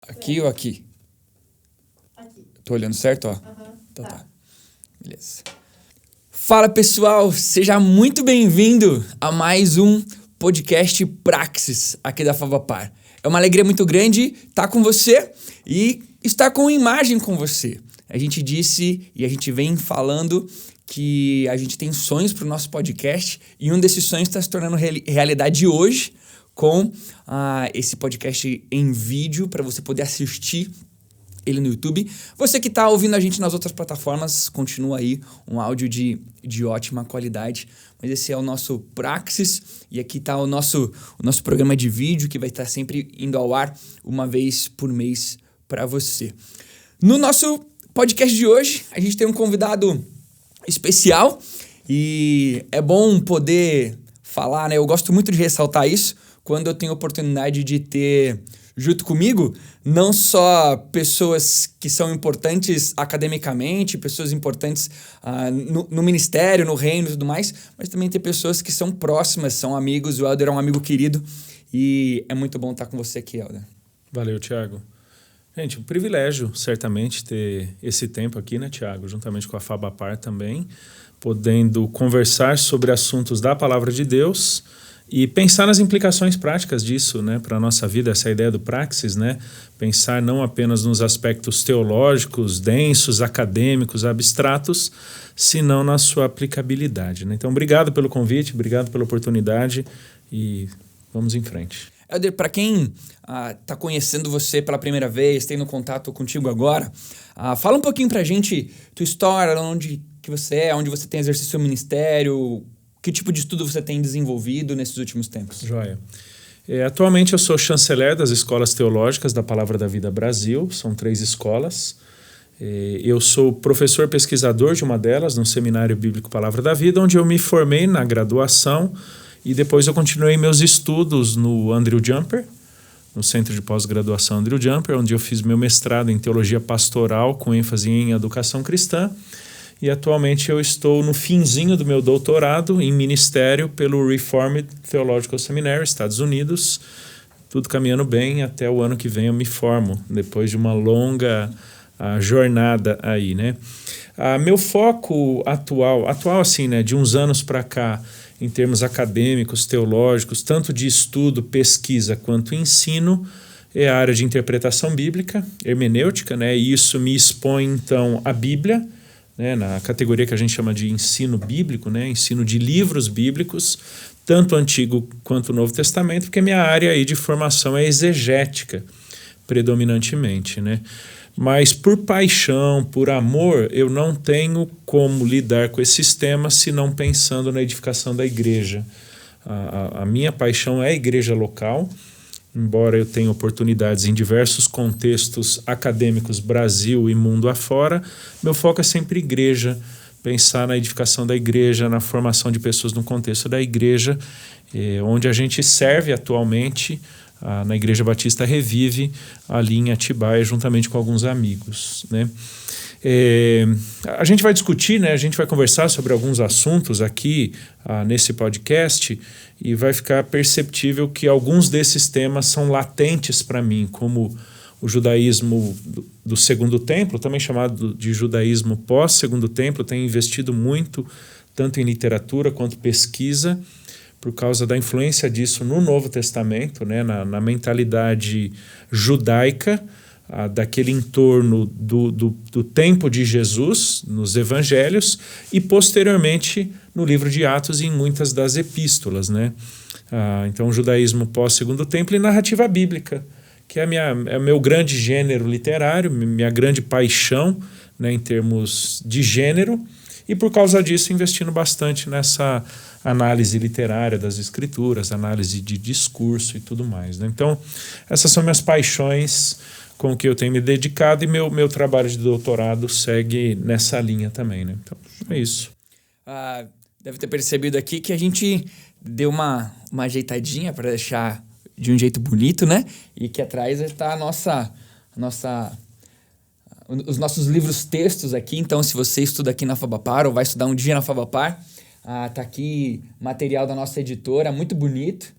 Aqui ou aqui? Aqui. Tô olhando certo, ó? Então Tá. tá. Beleza. Fala, pessoal! Seja muito bem-vindo a mais um podcast Praxis aqui da Favapar. É uma alegria muito grande estar com você e estar com imagem com você. A gente disse e a gente vem falando que a gente tem sonhos para o nosso podcast e um desses sonhos está se tornando realidade hoje com esse podcast em vídeo para você poder assistir ele no YouTube. Você que está ouvindo a gente nas outras plataformas, continua aí um áudio de ótima qualidade. Mas esse é o nosso Praxis e aqui está o nosso programa de vídeo que vai estar sempre indo ao ar uma vez por mês para você. No nosso podcast de hoje, a gente tem um convidado especial e é bom poder falar, né? Eu gosto muito de ressaltar isso quando eu tenho a oportunidade de ter junto comigo não só pessoas que são importantes academicamente, pessoas importantes no ministério, no reino e tudo mais, mas também ter pessoas que são próximas, são amigos. O Helder é um amigo querido e é muito bom estar com você aqui, Helder. Valeu, Thiago. Gente, um privilégio, certamente, ter esse tempo aqui, né, Thiago? Juntamente com a Favapar também, podendo conversar sobre assuntos da Palavra de Deus e pensar nas implicações práticas disso, né, para a nossa vida, essa ideia do praxis, né? Pensar não apenas nos aspectos teológicos, densos, acadêmicos, abstratos, senão na sua aplicabilidade, né? Então, obrigado pelo convite, obrigado pela oportunidade e vamos em frente. Helder, para quem está conhecendo você pela primeira vez, tendo contato contigo agora, fala um pouquinho para a gente tua história, onde que você é, onde você tem exercido seu ministério, que tipo de estudo você tem desenvolvido nesses últimos tempos? Joia. Atualmente eu sou chanceler das Escolas Teológicas da Palavra da Vida Brasil, são 3 escolas. Eu sou professor pesquisador de uma delas, no Seminário Bíblico Palavra da Vida, onde eu me formei na graduação e depois eu continuei meus estudos no Andrew Jumper, no Centro de Pós-Graduação Andrew Jumper, onde eu fiz meu mestrado em Teologia Pastoral com ênfase em Educação Cristã. E atualmente eu estou no finzinho do meu doutorado em ministério pelo Reformed Theological Seminary, Estados Unidos. Tudo caminhando bem, até o ano que vem eu me formo, depois de uma longa jornada aí, né? Meu foco atual assim, né, de uns anos para cá, em termos acadêmicos, teológicos, tanto de estudo, pesquisa quanto ensino, é a área de interpretação bíblica, hermenêutica, né? E isso me expõe então à Bíblia, né, na categoria que a gente chama de ensino bíblico, né, ensino de livros bíblicos, tanto o Antigo quanto o Novo Testamento, porque minha área aí de formação é exegética, predominantemente, né? Mas por paixão, por amor, eu não tenho como lidar com esses temas se não pensando na edificação da igreja. A minha paixão é a igreja local, embora eu tenha oportunidades em diversos contextos acadêmicos, Brasil e mundo afora, meu foco é sempre igreja, pensar na edificação da igreja, na formação de pessoas no contexto da igreja, onde a gente serve atualmente na Igreja Batista Revive, ali em Atibaia, juntamente com alguns amigos, né? A gente vai discutir, né, a gente vai conversar sobre alguns assuntos aqui nesse podcast e vai ficar perceptível que alguns desses temas são latentes para mim, como o judaísmo do Segundo Templo, também chamado de judaísmo pós-Segundo Templo, tem investido muito, tanto em literatura quanto pesquisa, por causa da influência disso no Novo Testamento, né, na mentalidade judaica, daquele entorno do tempo de Jesus, nos evangelhos, e posteriormente no livro de Atos e em muitas das epístolas, né? Então, o judaísmo pós-Segundo Templo e narrativa bíblica, que é o meu grande gênero literário, minha grande paixão, né, em termos de gênero, e por causa disso investindo bastante nessa análise literária das escrituras, análise de discurso e tudo mais, né? Então, essas são minhas paixões com que eu tenho me dedicado e meu trabalho de doutorado segue nessa linha também, né? Então, é isso. Deve ter percebido aqui que a gente deu uma ajeitadinha para deixar de um jeito bonito, né? E que atrás está os nossos livros textos aqui. Então, se você estuda aqui na Favapar ou vai estudar um dia na Favapar, tá aqui material da nossa editora, muito bonito.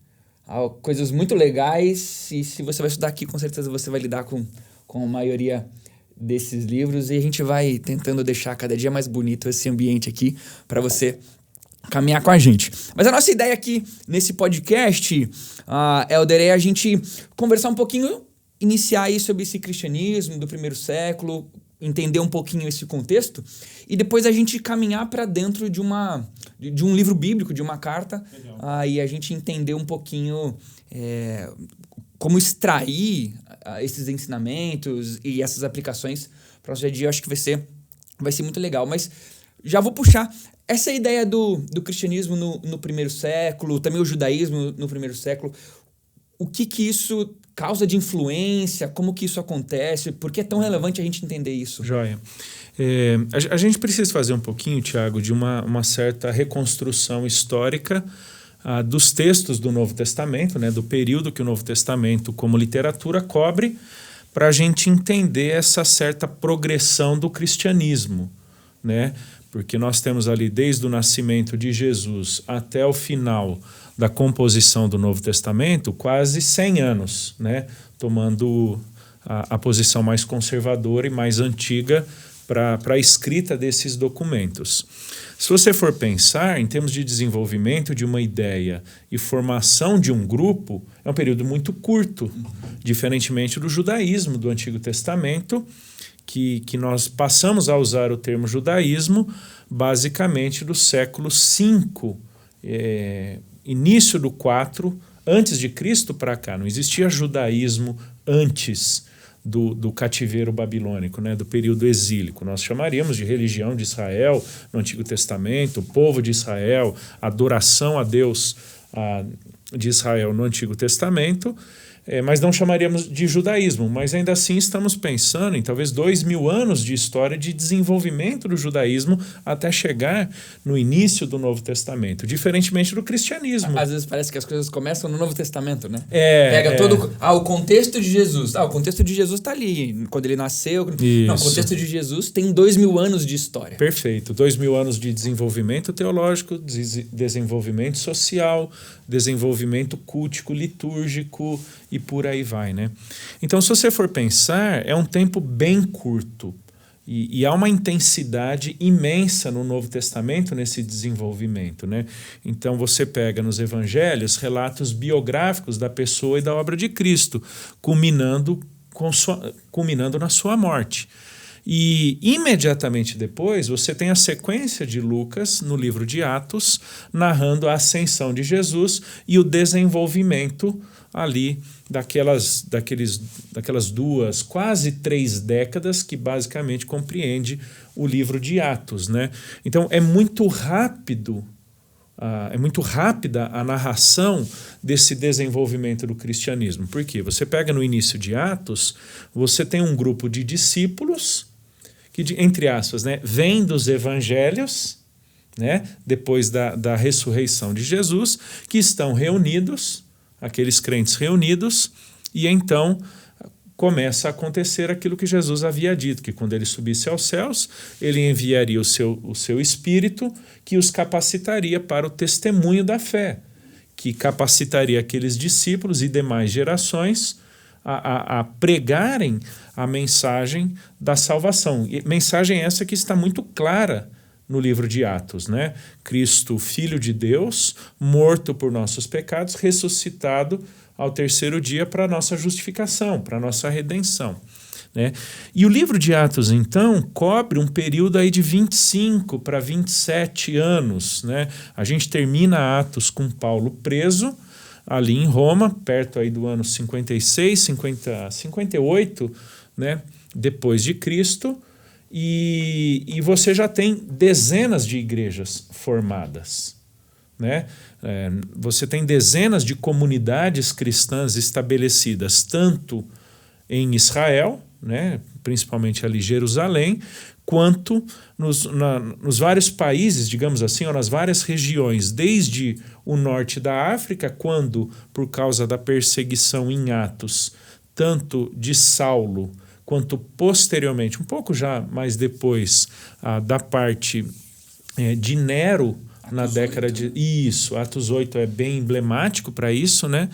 coisas muito legais, e se você vai estudar aqui, com certeza você vai lidar com a maioria desses livros, e a gente vai tentando deixar cada dia mais bonito esse ambiente aqui para você caminhar com a gente. Mas a nossa ideia aqui nesse podcast, Helder, é a gente conversar um pouquinho, iniciar aí sobre esse cristianismo do primeiro século, entender um pouquinho esse contexto, e depois a gente caminhar para dentro de um livro bíblico, de uma carta, e a gente entender um pouquinho como extrair esses ensinamentos e essas aplicações para o nosso dia a dia. Eu acho que vai ser muito legal. Mas já vou puxar essa ideia do cristianismo no primeiro século, também o judaísmo no primeiro século. O que isso causa de influência? Como que isso acontece? Por que é tão relevante a gente entender isso? Joia. A gente precisa fazer um pouquinho, Tiago, de uma certa reconstrução histórica dos textos do Novo Testamento, né, do período que o Novo Testamento, como literatura, cobre, para a gente entender essa certa progressão do cristianismo, né? Porque nós temos ali, desde o nascimento de Jesus até o final da composição do Novo Testamento, quase 100 anos, né? Tomando a posição mais conservadora e mais antiga para a escrita desses documentos. Se você for pensar em termos de desenvolvimento de uma ideia e formação de um grupo, é um período muito curto, diferentemente do judaísmo do Antigo Testamento, que nós passamos a usar o termo judaísmo basicamente do século V, início do 4, antes de Cristo para cá. Não existia judaísmo antes do cativeiro babilônico, né, do período exílico. Nós chamaríamos de religião de Israel no Antigo Testamento, o povo de Israel, adoração a Deus de Israel no Antigo Testamento, mas não chamaríamos de judaísmo. Mas ainda assim estamos pensando em talvez 2000 anos de história de desenvolvimento do judaísmo até chegar no início do Novo Testamento, diferentemente do cristianismo. Às vezes parece que as coisas começam no Novo Testamento, né? Pega todo o contexto de Jesus. O contexto de Jesus está ali, quando ele nasceu. Isso. Não, o contexto de Jesus tem 2000 anos de história. Perfeito. 2000 anos de desenvolvimento teológico, desenvolvimento social, desenvolvimento cultico, litúrgico e por aí vai, né? Então, se você for pensar, é um tempo bem curto e há uma intensidade imensa no Novo Testamento nesse desenvolvimento, né? Então, você pega nos evangelhos relatos biográficos da pessoa e da obra de Cristo, culminando na sua morte. E imediatamente depois você tem a sequência de Lucas no livro de Atos, narrando a ascensão de Jesus e o desenvolvimento ali daquelas 2, quase 3 décadas que basicamente compreende o livro de Atos, né? Então é muito rápida a narração desse desenvolvimento do cristianismo. Por quê? Você pega no início de Atos, você tem um grupo de discípulos que, entre aspas, né, vem dos evangelhos, né, depois da ressurreição de Jesus, que estão reunidos, aqueles crentes reunidos, e então começa a acontecer aquilo que Jesus havia dito, que quando ele subisse aos céus, ele enviaria o seu Espírito, que os capacitaria para o testemunho da fé, que capacitaria aqueles discípulos e demais gerações a pregarem a mensagem da salvação. E mensagem essa que está muito clara no livro de Atos, né? Cristo, Filho de Deus, morto por nossos pecados, ressuscitado ao 3º dia para a nossa justificação, para a nossa redenção, né? E o livro de Atos, então, cobre um período aí de 25 para 27 anos, né? A gente termina Atos com Paulo preso, ali em Roma, perto aí do ano 58, né, depois de Cristo, e você já tem dezenas de igrejas formadas, né? Você tem dezenas de comunidades cristãs estabelecidas, tanto em Israel, né, principalmente ali Jerusalém, quanto nos vários países, digamos assim, ou nas várias regiões, desde o norte da África, quando, por causa da perseguição em Atos, tanto de Saulo, quanto posteriormente, um pouco já mais depois, da parte de Nero, na década 8. Isso, Atos 8 é bem emblemático para isso, né?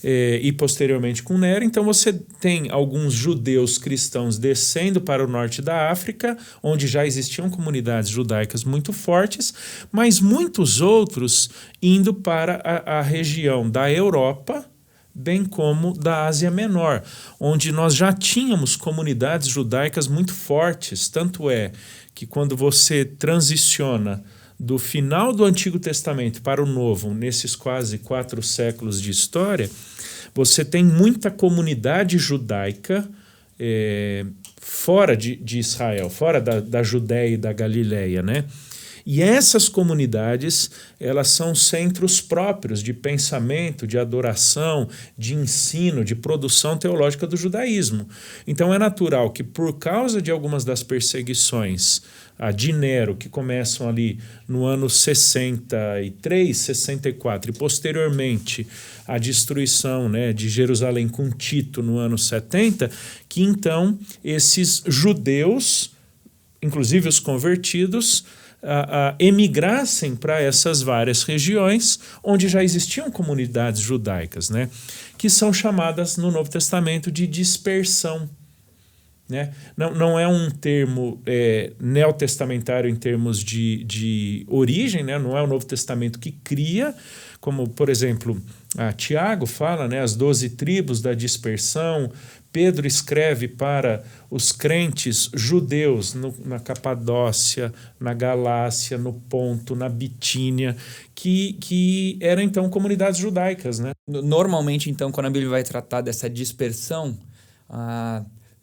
E posteriormente com Nero. Então você tem alguns judeus cristãos descendo para o norte da África, onde já existiam comunidades judaicas muito fortes, mas muitos outros indo para a região da Europa, bem como da Ásia Menor, onde nós já tínhamos comunidades judaicas muito fortes. Tanto é que quando você transiciona do final do Antigo Testamento para o Novo, nesses quase 4 séculos de história, você tem muita comunidade judaica fora de Israel, fora da Judéia e da Galileia, né? E essas comunidades, elas são centros próprios de pensamento, de adoração, de ensino, de produção teológica do judaísmo. Então é natural que, por causa de algumas das perseguições de Nero, que começam ali no ano 63, 64, e posteriormente a destruição, né, de Jerusalém com Tito no ano 70, que então esses judeus, inclusive os convertidos, emigrassem para essas várias regiões onde já existiam comunidades judaicas, né, que são chamadas no Novo Testamento de dispersão. Né? Não é um termo neotestamentário em termos de origem, né? Não é o Novo Testamento que cria, como, por exemplo, Tiago fala, né, as 12 tribos da dispersão. Pedro escreve para os crentes judeus na Capadócia, na Galácia, no Ponto, na Bitínia, que eram então comunidades judaicas. Né? Normalmente, então, quando a Bíblia vai tratar dessa dispersão,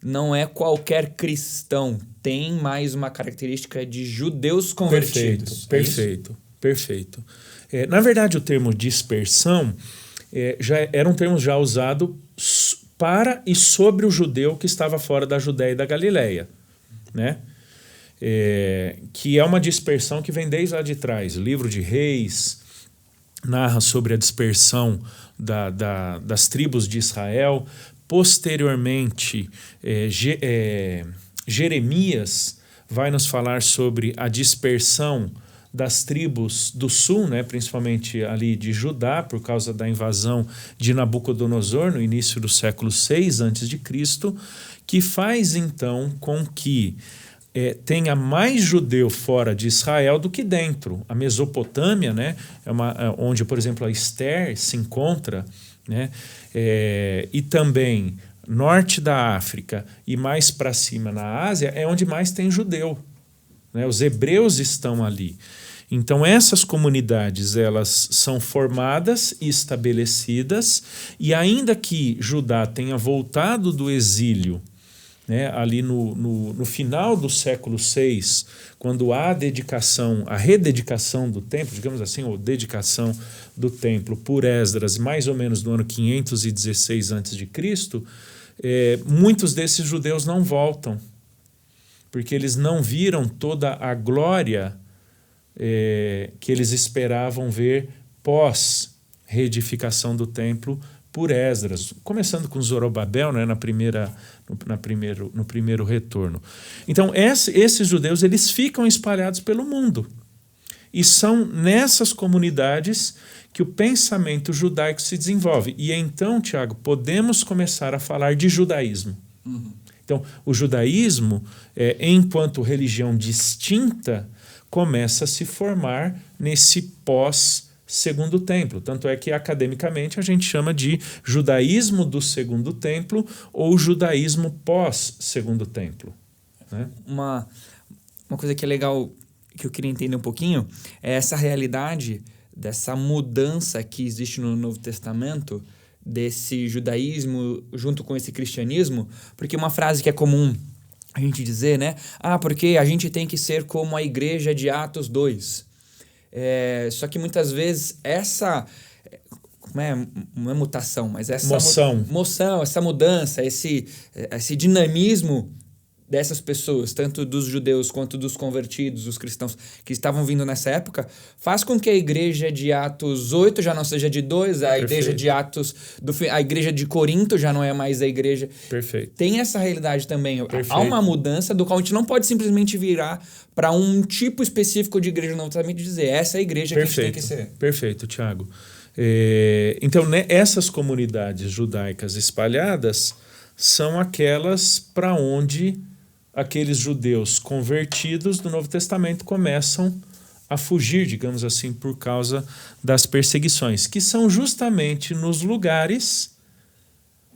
não é qualquer cristão, tem mais uma característica de judeus convertidos. Perfeito. Na verdade, o termo dispersão já era um termo já usado para e sobre o judeu que estava fora da Judéia e da Galileia, né? Que é uma dispersão que vem desde lá de trás. O livro de Reis narra sobre a dispersão das tribos de Israel. Posteriormente, Jeremias vai nos falar sobre a dispersão das tribos do sul, né, principalmente ali de Judá, por causa da invasão de Nabucodonosor no início do século 6 a.C., que faz então com que tenha mais judeu fora de Israel do que dentro. A Mesopotâmia, né, onde, por exemplo, a Esther se encontra, né, e também norte da África e mais para cima na Ásia, é onde mais tem judeu. Né? Os hebreus estão ali. Então essas comunidades, elas são formadas e estabelecidas, e ainda que Judá tenha voltado do exílio, né, ali no final do século 6, quando há a rededicação do templo, digamos assim, ou dedicação do templo por Esdras, mais ou menos no ano 516 a.C., muitos desses judeus não voltam, porque eles não viram toda a glória que eles esperavam ver pós-reedificação do templo por Esdras, começando com Zorobabel, né, no primeiro retorno. Então, esses judeus, eles ficam espalhados pelo mundo. E são nessas comunidades que o pensamento judaico se desenvolve. E então, Tiago, podemos começar a falar de judaísmo. Uhum. Então, o judaísmo, enquanto religião distinta, começa a se formar nesse pós-Segundo Templo. Tanto é que, academicamente, a gente chama de judaísmo do Segundo Templo ou judaísmo pós-Segundo Templo. Né? Uma coisa que é legal, que eu queria entender um pouquinho, é essa realidade dessa mudança que existe no Novo Testamento, desse judaísmo junto com esse cristianismo, porque uma frase que é comum a gente dizer, né? Porque a gente tem que ser como a igreja de Atos 2. Só que muitas vezes essa... não é mutação, mas essa... Moção, essa mudança, esse dinamismo dessas pessoas, tanto dos judeus quanto dos convertidos, os cristãos que estavam vindo nessa época, faz com que a igreja de Atos 8 já não seja de 2, a igreja de Atos, a igreja de Corinto já não é mais a igreja. Perfeito. Tem essa realidade também. Perfeito. Há uma mudança do qual a gente não pode simplesmente virar para um tipo específico de igreja no Novo Testamento e dizer essa é a igreja que a gente tem que ser. Perfeito, Tiago. Então, né, essas comunidades judaicas espalhadas são aquelas para onde aqueles judeus convertidos do Novo Testamento começam a fugir, digamos assim, por causa das perseguições, que são justamente nos lugares,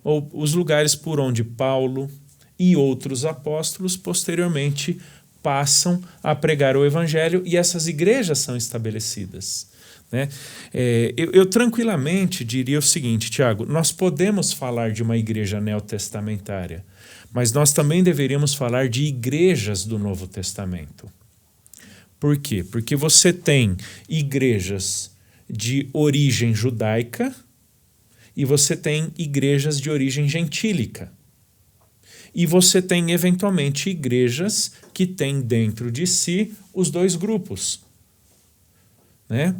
ou os lugares por onde Paulo e outros apóstolos posteriormente passam a pregar o evangelho e essas igrejas são estabelecidas. Né? Eu tranquilamente diria o seguinte, Tiago, nós podemos falar de uma igreja neotestamentária, mas nós também deveríamos falar de igrejas do Novo Testamento. Por quê? Porque você tem igrejas de origem judaica e você tem igrejas de origem gentílica. E você tem, eventualmente, igrejas que têm dentro de si os dois grupos. Né?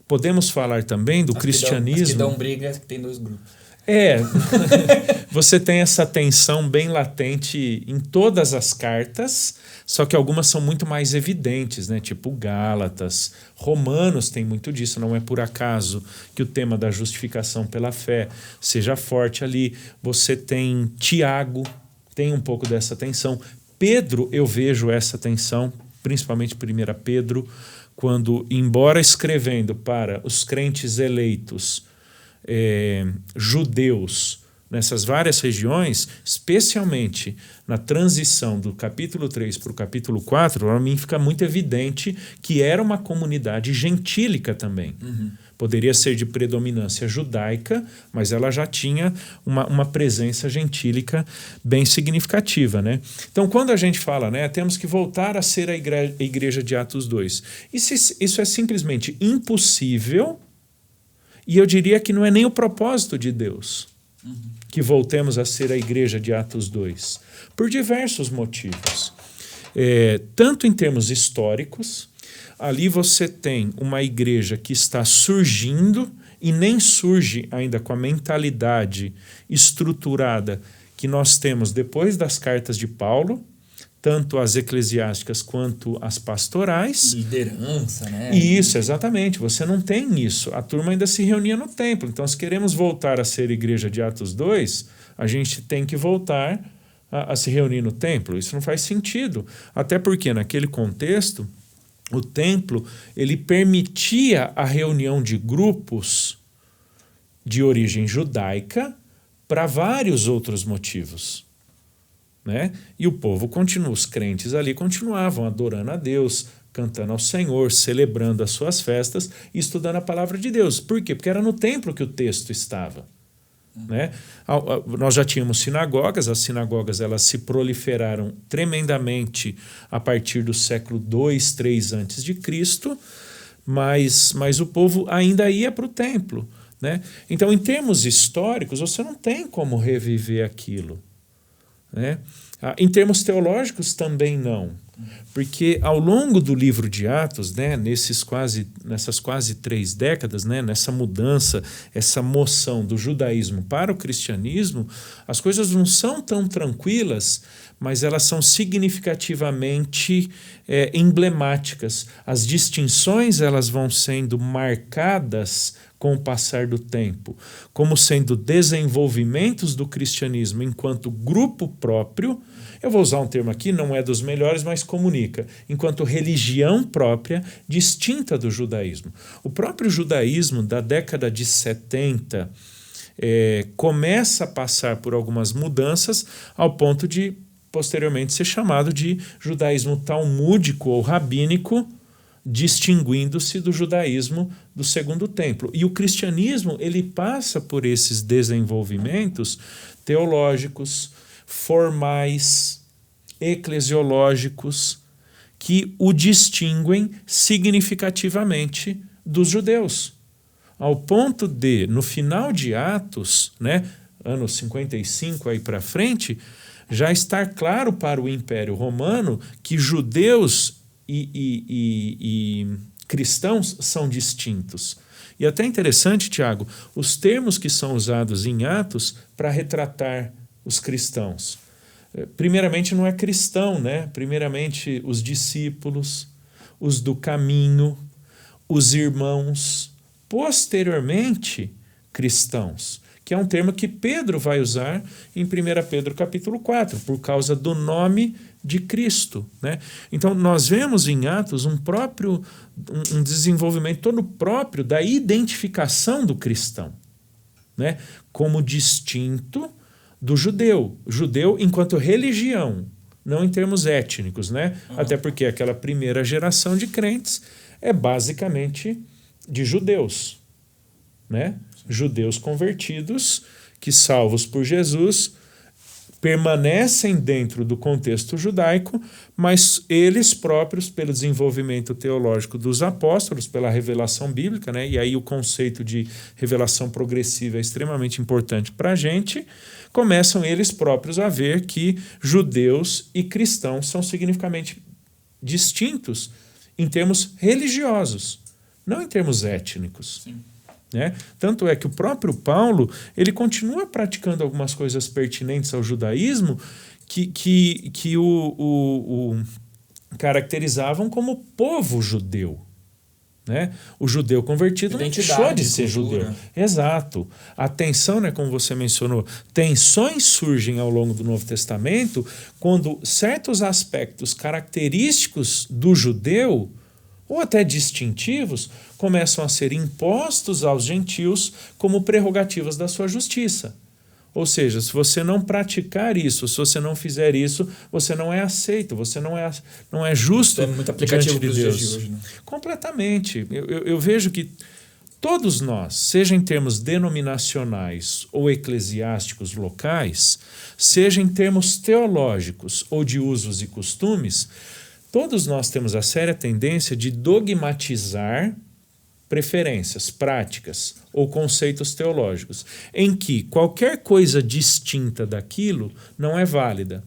Podemos falar também do cristianismo. As que dão briga, que tem dois grupos. Você tem essa tensão bem latente em todas as cartas, só que algumas são muito mais evidentes, né? Tipo Gálatas, Romanos tem muito disso, não é por acaso que o tema da justificação pela fé seja forte ali. Você tem Tiago, tem um pouco dessa tensão. Pedro, eu vejo essa tensão, principalmente 1 Pedro, quando, embora escrevendo para os crentes eleitos judeus nessas várias regiões, especialmente na transição do capítulo 3 para o capítulo 4, para mim fica muito evidente que era uma comunidade gentílica também. Uhum. Poderia ser de predominância judaica, mas ela já tinha uma presença gentílica bem significativa. Né? Então, quando a gente fala, né, temos que voltar a ser a igreja de Atos 2, isso é simplesmente impossível. E eu diria que não é nem o propósito de Deus que voltemos a ser a igreja de Atos 2, por diversos motivos. Tanto em termos históricos, ali você tem uma igreja que está surgindo e nem surge ainda com a mentalidade estruturada que nós temos depois das cartas de Paulo, tanto as eclesiásticas quanto as pastorais. Liderança, né? Isso, exatamente. Você não tem isso. A turma ainda se reunia no templo. Então, se queremos voltar a ser igreja de Atos 2, a gente tem que voltar a se reunir no templo. Isso não faz sentido. Até porque, naquele contexto, o templo ele permitia a reunião de grupos de origem judaica para vários outros motivos. Né? E o povo continua, os crentes ali continuavam adorando a Deus, cantando ao Senhor, celebrando as suas festas e estudando a palavra de Deus. Por quê? Porque era no templo que o texto estava. Né? Nós já tínhamos sinagogas, as sinagogas elas se proliferaram tremendamente a partir do século 2, 3 antes de Cristo, mas o povo ainda ia para o templo. Né? Então, em termos históricos, você não tem como reviver aquilo. Né? Em termos teológicos também não, porque ao longo do livro de Atos, né, nessas quase 3 décadas, né, nessa mudança, essa moção do judaísmo para o cristianismo, as coisas não são tão tranquilas, mas elas são significativamente emblemáticas. As distinções elas vão sendo marcadas com o passar do tempo, como sendo desenvolvimentos do cristianismo enquanto grupo próprio. Eu vou usar um termo aqui, não é dos melhores, mas comunica, enquanto religião própria, distinta do judaísmo. O próprio judaísmo da década de 70 começa a passar por algumas mudanças ao ponto de posteriormente ser chamado de judaísmo talmúdico ou rabínico, distinguindo-se do judaísmo do Segundo Templo. E o cristianismo ele passa por esses desenvolvimentos teológicos, formais, eclesiológicos, que o distinguem significativamente dos judeus. Ao ponto de, no final de Atos, né, ano 55 aí para frente, já está claro para o Império Romano que judeus e cristãos são distintos. E até interessante, Tiago, os termos que são usados em Atos para retratar os cristãos. Primeiramente não é cristão, né? Primeiramente os discípulos, os do caminho, os irmãos, posteriormente cristãos, que é um termo que Pedro vai usar em 1 Pedro capítulo 4, por causa do nome de Cristo, né? Então nós vemos em Atos um desenvolvimento todo próprio da identificação do cristão, né? Como distinto do judeu enquanto religião, não em termos étnicos, né? Até porque aquela primeira geração de crentes é basicamente de judeus, né? Judeus convertidos que, salvos por Jesus, permanecem dentro do contexto judaico, mas eles próprios, pelo desenvolvimento teológico dos apóstolos, pela revelação bíblica, né? E aí o conceito de revelação progressiva é extremamente importante para a gente, começam eles próprios a ver que judeus e cristãos são significativamente distintos em termos religiosos, não em termos étnicos. Sim. Né? Tanto é que o próprio Paulo ele continua praticando algumas coisas pertinentes ao judaísmo que o caracterizavam como povo judeu. Né? O judeu convertido não deixou de ser judeu. Exato. A tensão, né, como você mencionou, tensões surgem ao longo do Novo Testamento quando certos aspectos característicos do judeu ou até distintivos, começam a ser impostos aos gentios como prerrogativas da sua justiça. Ou seja, se você não praticar isso, se você não fizer isso, você não é aceito, você não é justo é muito aplicativo diante de Deus. Dias de hoje, né? Completamente. Eu vejo que todos nós, seja em termos denominacionais ou eclesiásticos locais, seja em termos teológicos ou de usos e costumes, todos nós temos a séria tendência de dogmatizar preferências, práticas ou conceitos teológicos, em que qualquer coisa distinta daquilo não é válida.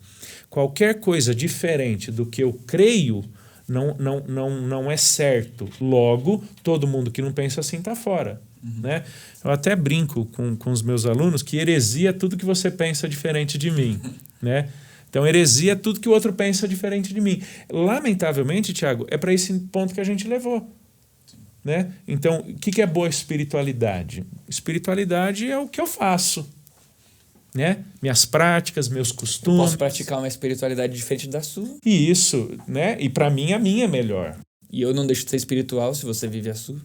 Qualquer coisa diferente do que eu creio não é certo. Logo, todo mundo que não pensa assim está fora. Né? Eu até brinco com os meus alunos que heresia é tudo que você pensa diferente de mim. Né? Então, heresia é tudo que o outro pensa diferente de mim. Lamentavelmente, Tiago, é para esse ponto que a gente levou. Né? Então, o que é boa espiritualidade? Espiritualidade é o que eu faço. Né? Minhas práticas, meus costumes. Eu posso praticar uma espiritualidade diferente da sua. Isso, né? E para mim, a minha é melhor. E eu não deixo de ser espiritual se você vive a sua.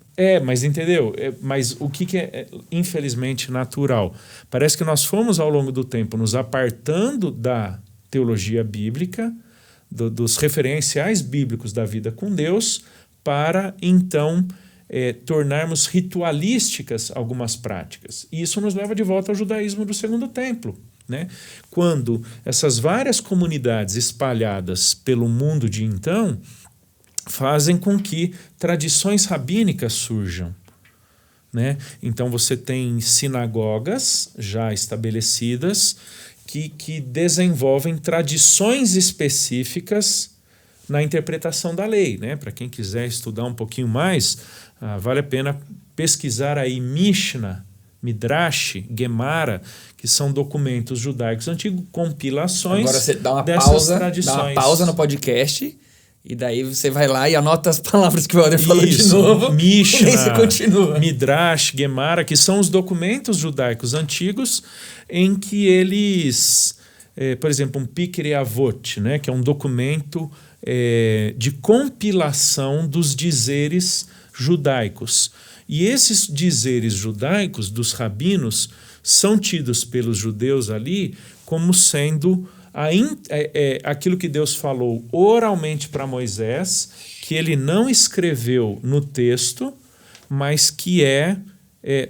Mas entendeu? Mas o que é infelizmente natural? Parece que nós fomos ao longo do tempo nos apartando da teologia bíblica, dos referenciais bíblicos da vida com Deus, para então tornarmos ritualísticas algumas práticas. E isso nos leva de volta ao judaísmo do Segundo Templo. Né? Quando essas várias comunidades espalhadas pelo mundo de então fazem com que tradições rabínicas surjam. Né? Então você tem sinagogas já estabelecidas que desenvolvem tradições específicas na interpretação da lei. Né? Para quem quiser estudar um pouquinho mais, vale a pena pesquisar aí Mishnah, Midrash, Gemara, que são documentos judaicos antigos, compilações. Agora você dá uma tradições. Dá uma pausa no podcast e daí você vai lá e anota as palavras que o Helder falou de novo. Mishnah, e aí você continua. Midrash, Gemara, que são os documentos judaicos antigos em que eles, por exemplo, um Pirkei Avot, né, que é um documento de compilação dos dizeres judaicos. E esses dizeres judaicos dos rabinos são tidos pelos judeus ali como sendo aquilo que Deus falou oralmente para Moisés, que ele não escreveu no texto, mas que é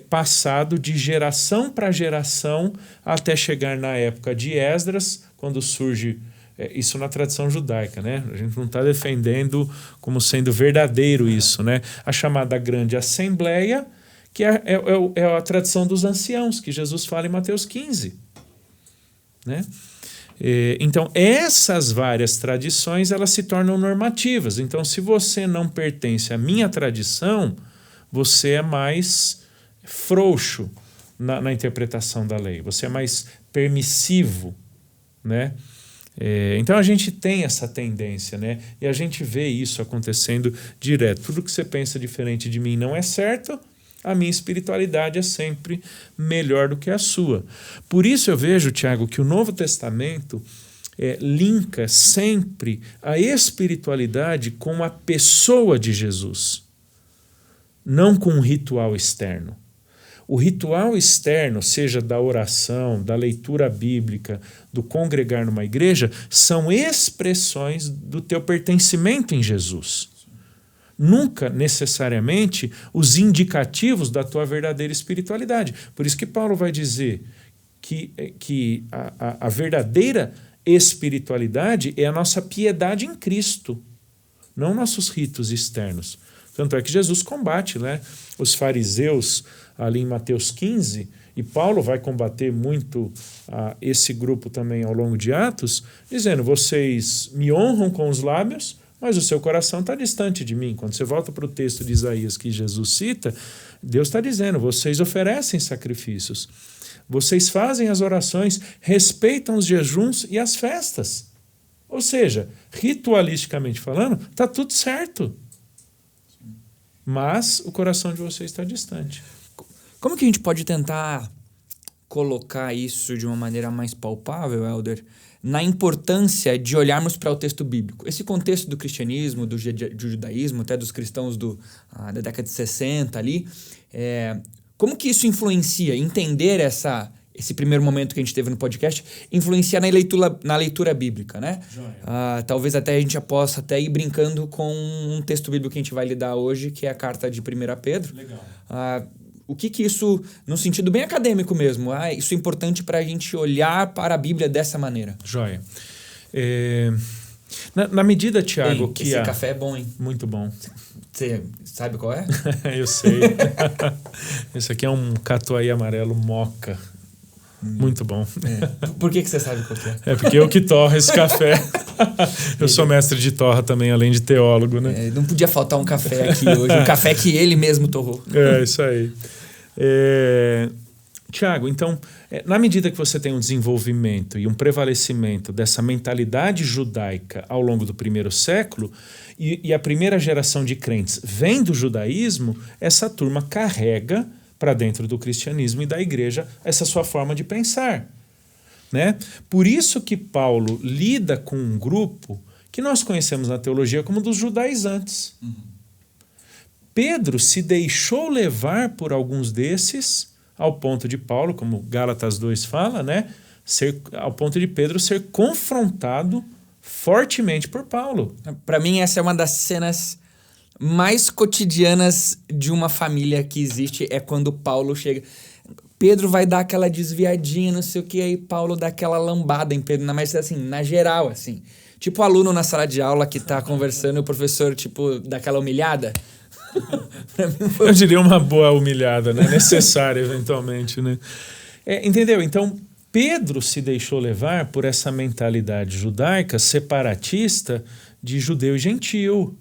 passado de geração para geração até chegar na época de Esdras, quando surge isso na tradição judaica, né? A gente não está defendendo como sendo verdadeiro isso, né? A chamada Grande Assembleia, que é a tradição dos anciãos, que Jesus fala em Mateus 15. Né? Então, essas várias tradições, elas se tornam normativas. Então, se você não pertence à minha tradição, você é mais frouxo na interpretação da lei, você é mais permissivo, né? Então a gente tem essa tendência, né? E a gente vê isso acontecendo direto. Tudo que você pensa diferente de mim não é certo, a minha espiritualidade é sempre melhor do que a sua. Por isso eu vejo, Tiago, que o Novo Testamento linka sempre a espiritualidade com a pessoa de Jesus, não com um ritual externo. O ritual externo, seja da oração, da leitura bíblica, do congregar numa igreja, são expressões do teu pertencimento em Jesus. Nunca, necessariamente, os indicativos da tua verdadeira espiritualidade. Por isso que Paulo vai dizer que a verdadeira espiritualidade é a nossa piedade em Cristo, não nossos ritos externos. Tanto é que Jesus combate, né, os fariseus ali em Mateus 15, e Paulo vai combater muito esse grupo também ao longo de Atos, dizendo, vocês me honram com os lábios, mas o seu coração está distante de mim. Quando você volta para o texto de Isaías que Jesus cita, Deus está dizendo, vocês oferecem sacrifícios, vocês fazem as orações, respeitam os jejuns e as festas. Ou seja, ritualisticamente falando, está tudo certo. Mas o coração de vocês está distante. Como que a gente pode tentar colocar isso de uma maneira mais palpável, Helder, na importância de olharmos para o texto bíblico? Esse contexto do cristianismo, do judaísmo, até dos cristãos da década de 60 ali, como que isso influencia? Entender esse primeiro momento que a gente teve no podcast, influenciar na leitura bíblica, né? Talvez até a gente já possa até ir brincando com um texto bíblico que a gente vai lidar hoje, que é a carta de 1 Pedro. Legal. O que isso, no sentido bem acadêmico mesmo, isso é importante para a gente olhar para a Bíblia dessa maneira? Joia. Na medida, Tiago, que esse café é bom, hein? Muito bom. Você sabe qual é? Eu sei. Esse aqui é um catuai amarelo moca. Muito bom. Por que você sabe qual que é? É porque eu que torro esse café. Eu sou mestre de torra também, além de teólogo, né? Não podia faltar um café aqui hoje. Um café que ele mesmo torrou. Isso aí. Tiago, então, na medida que você tem um desenvolvimento e um prevalecimento dessa mentalidade judaica ao longo do primeiro século, e a primeira geração de crentes vem do judaísmo, essa turma carrega para dentro do cristianismo e da igreja essa sua forma de pensar, né? Por isso que Paulo lida com um grupo que nós conhecemos na teologia como dos judaizantes. Pedro se deixou levar por alguns desses, ao ponto de Paulo, como Gálatas 2 fala, né? Ao ponto de Pedro ser confrontado fortemente por Paulo. Para mim, essa é uma das cenas mais cotidianas de uma família que existe, é quando Paulo chega. Pedro vai dar aquela desviadinha, não sei o que, aí Paulo dá aquela lambada em Pedro, mas assim, na geral, assim. Tipo o aluno na sala de aula que tá conversando e o professor, tipo, dá aquela humilhada. Eu diria uma boa humilhada, né? Necessária, eventualmente, né? Entendeu? Então, Pedro se deixou levar por essa mentalidade judaica separatista de judeu e gentil.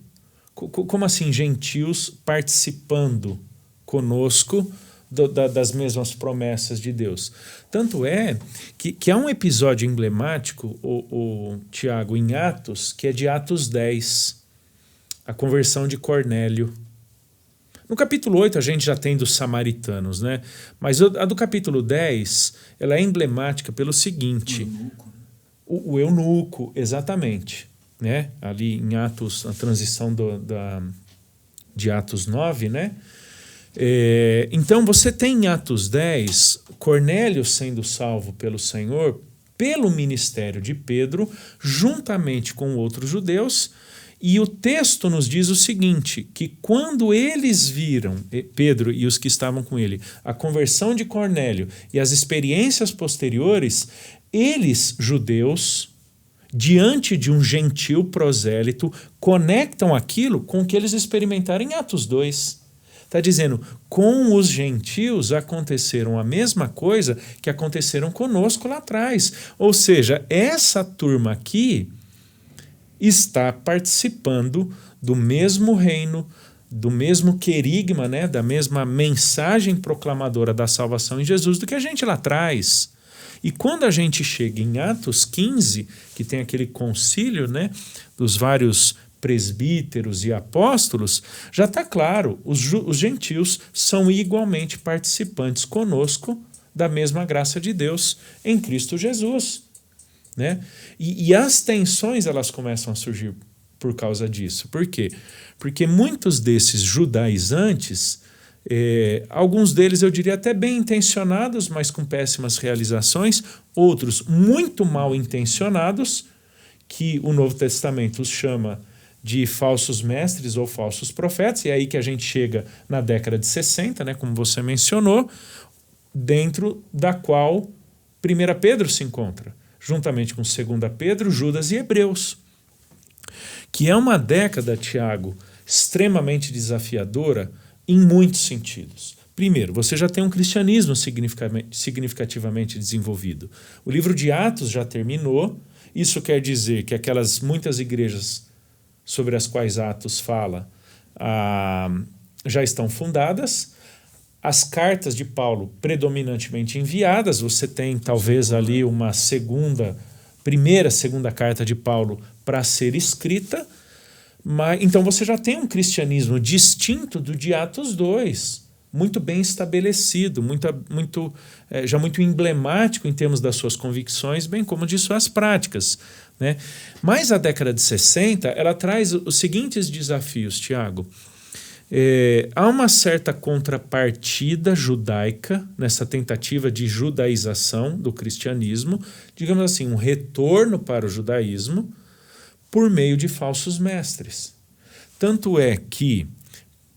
Como assim, gentios participando conosco das mesmas promessas de Deus? Tanto é que há um episódio emblemático, Tiago, em Atos, que é de Atos 10, a conversão de Cornélio. No capítulo 8 a gente já tem dos samaritanos, né? Mas a do capítulo 10, ela é emblemática pelo seguinte. O eunuco, exatamente. Né? Ali em Atos, a transição de Atos 9, né? Então você tem em Atos 10 Cornélio sendo salvo pelo Senhor pelo ministério de Pedro, juntamente com outros judeus, e o texto nos diz o seguinte, que quando eles viram, Pedro e os que estavam com ele, a conversão de Cornélio e as experiências posteriores, eles, judeus, diante de um gentil prosélito, conectam aquilo com o que eles experimentaram em Atos 2. Está dizendo, com os gentios aconteceram a mesma coisa que aconteceram conosco lá atrás. Ou seja, essa turma aqui está participando do mesmo reino, do mesmo querigma, né, da mesma mensagem proclamadora da salvação em Jesus do que a gente lá atrás. E quando a gente chega em Atos 15, que tem aquele concílio, né, dos vários presbíteros e apóstolos, já está claro, os gentios são igualmente participantes conosco da mesma graça de Deus em Cristo Jesus. Né? E as tensões elas começam a surgir por causa disso. Por quê? Porque muitos desses judaizantes, alguns deles eu diria até bem intencionados, mas com péssimas realizações, outros muito mal intencionados, que o Novo Testamento os chama de falsos mestres ou falsos profetas, e é aí que a gente chega na década de 60, né, como você mencionou, dentro da qual 1 Pedro se encontra, juntamente com 2 Pedro, Judas e Hebreus, que é uma década, Tiago, extremamente desafiadora em muitos sentidos. Primeiro, você já tem um cristianismo significativamente desenvolvido. O livro de Atos já terminou, isso quer dizer que aquelas muitas igrejas sobre as quais Atos fala já estão fundadas. As cartas de Paulo predominantemente enviadas, você tem talvez ali uma primeira, segunda carta de Paulo para ser escrita, mas então você já tem um cristianismo distinto do de Atos 2, muito bem estabelecido, já muito emblemático em termos das suas convicções, bem como de suas práticas. Né? Mas a década de 60, ela traz os seguintes desafios, Tiago. Há uma certa contrapartida judaica nessa tentativa de judaização do cristianismo, digamos assim, um retorno para o judaísmo por meio de falsos mestres. Tanto é que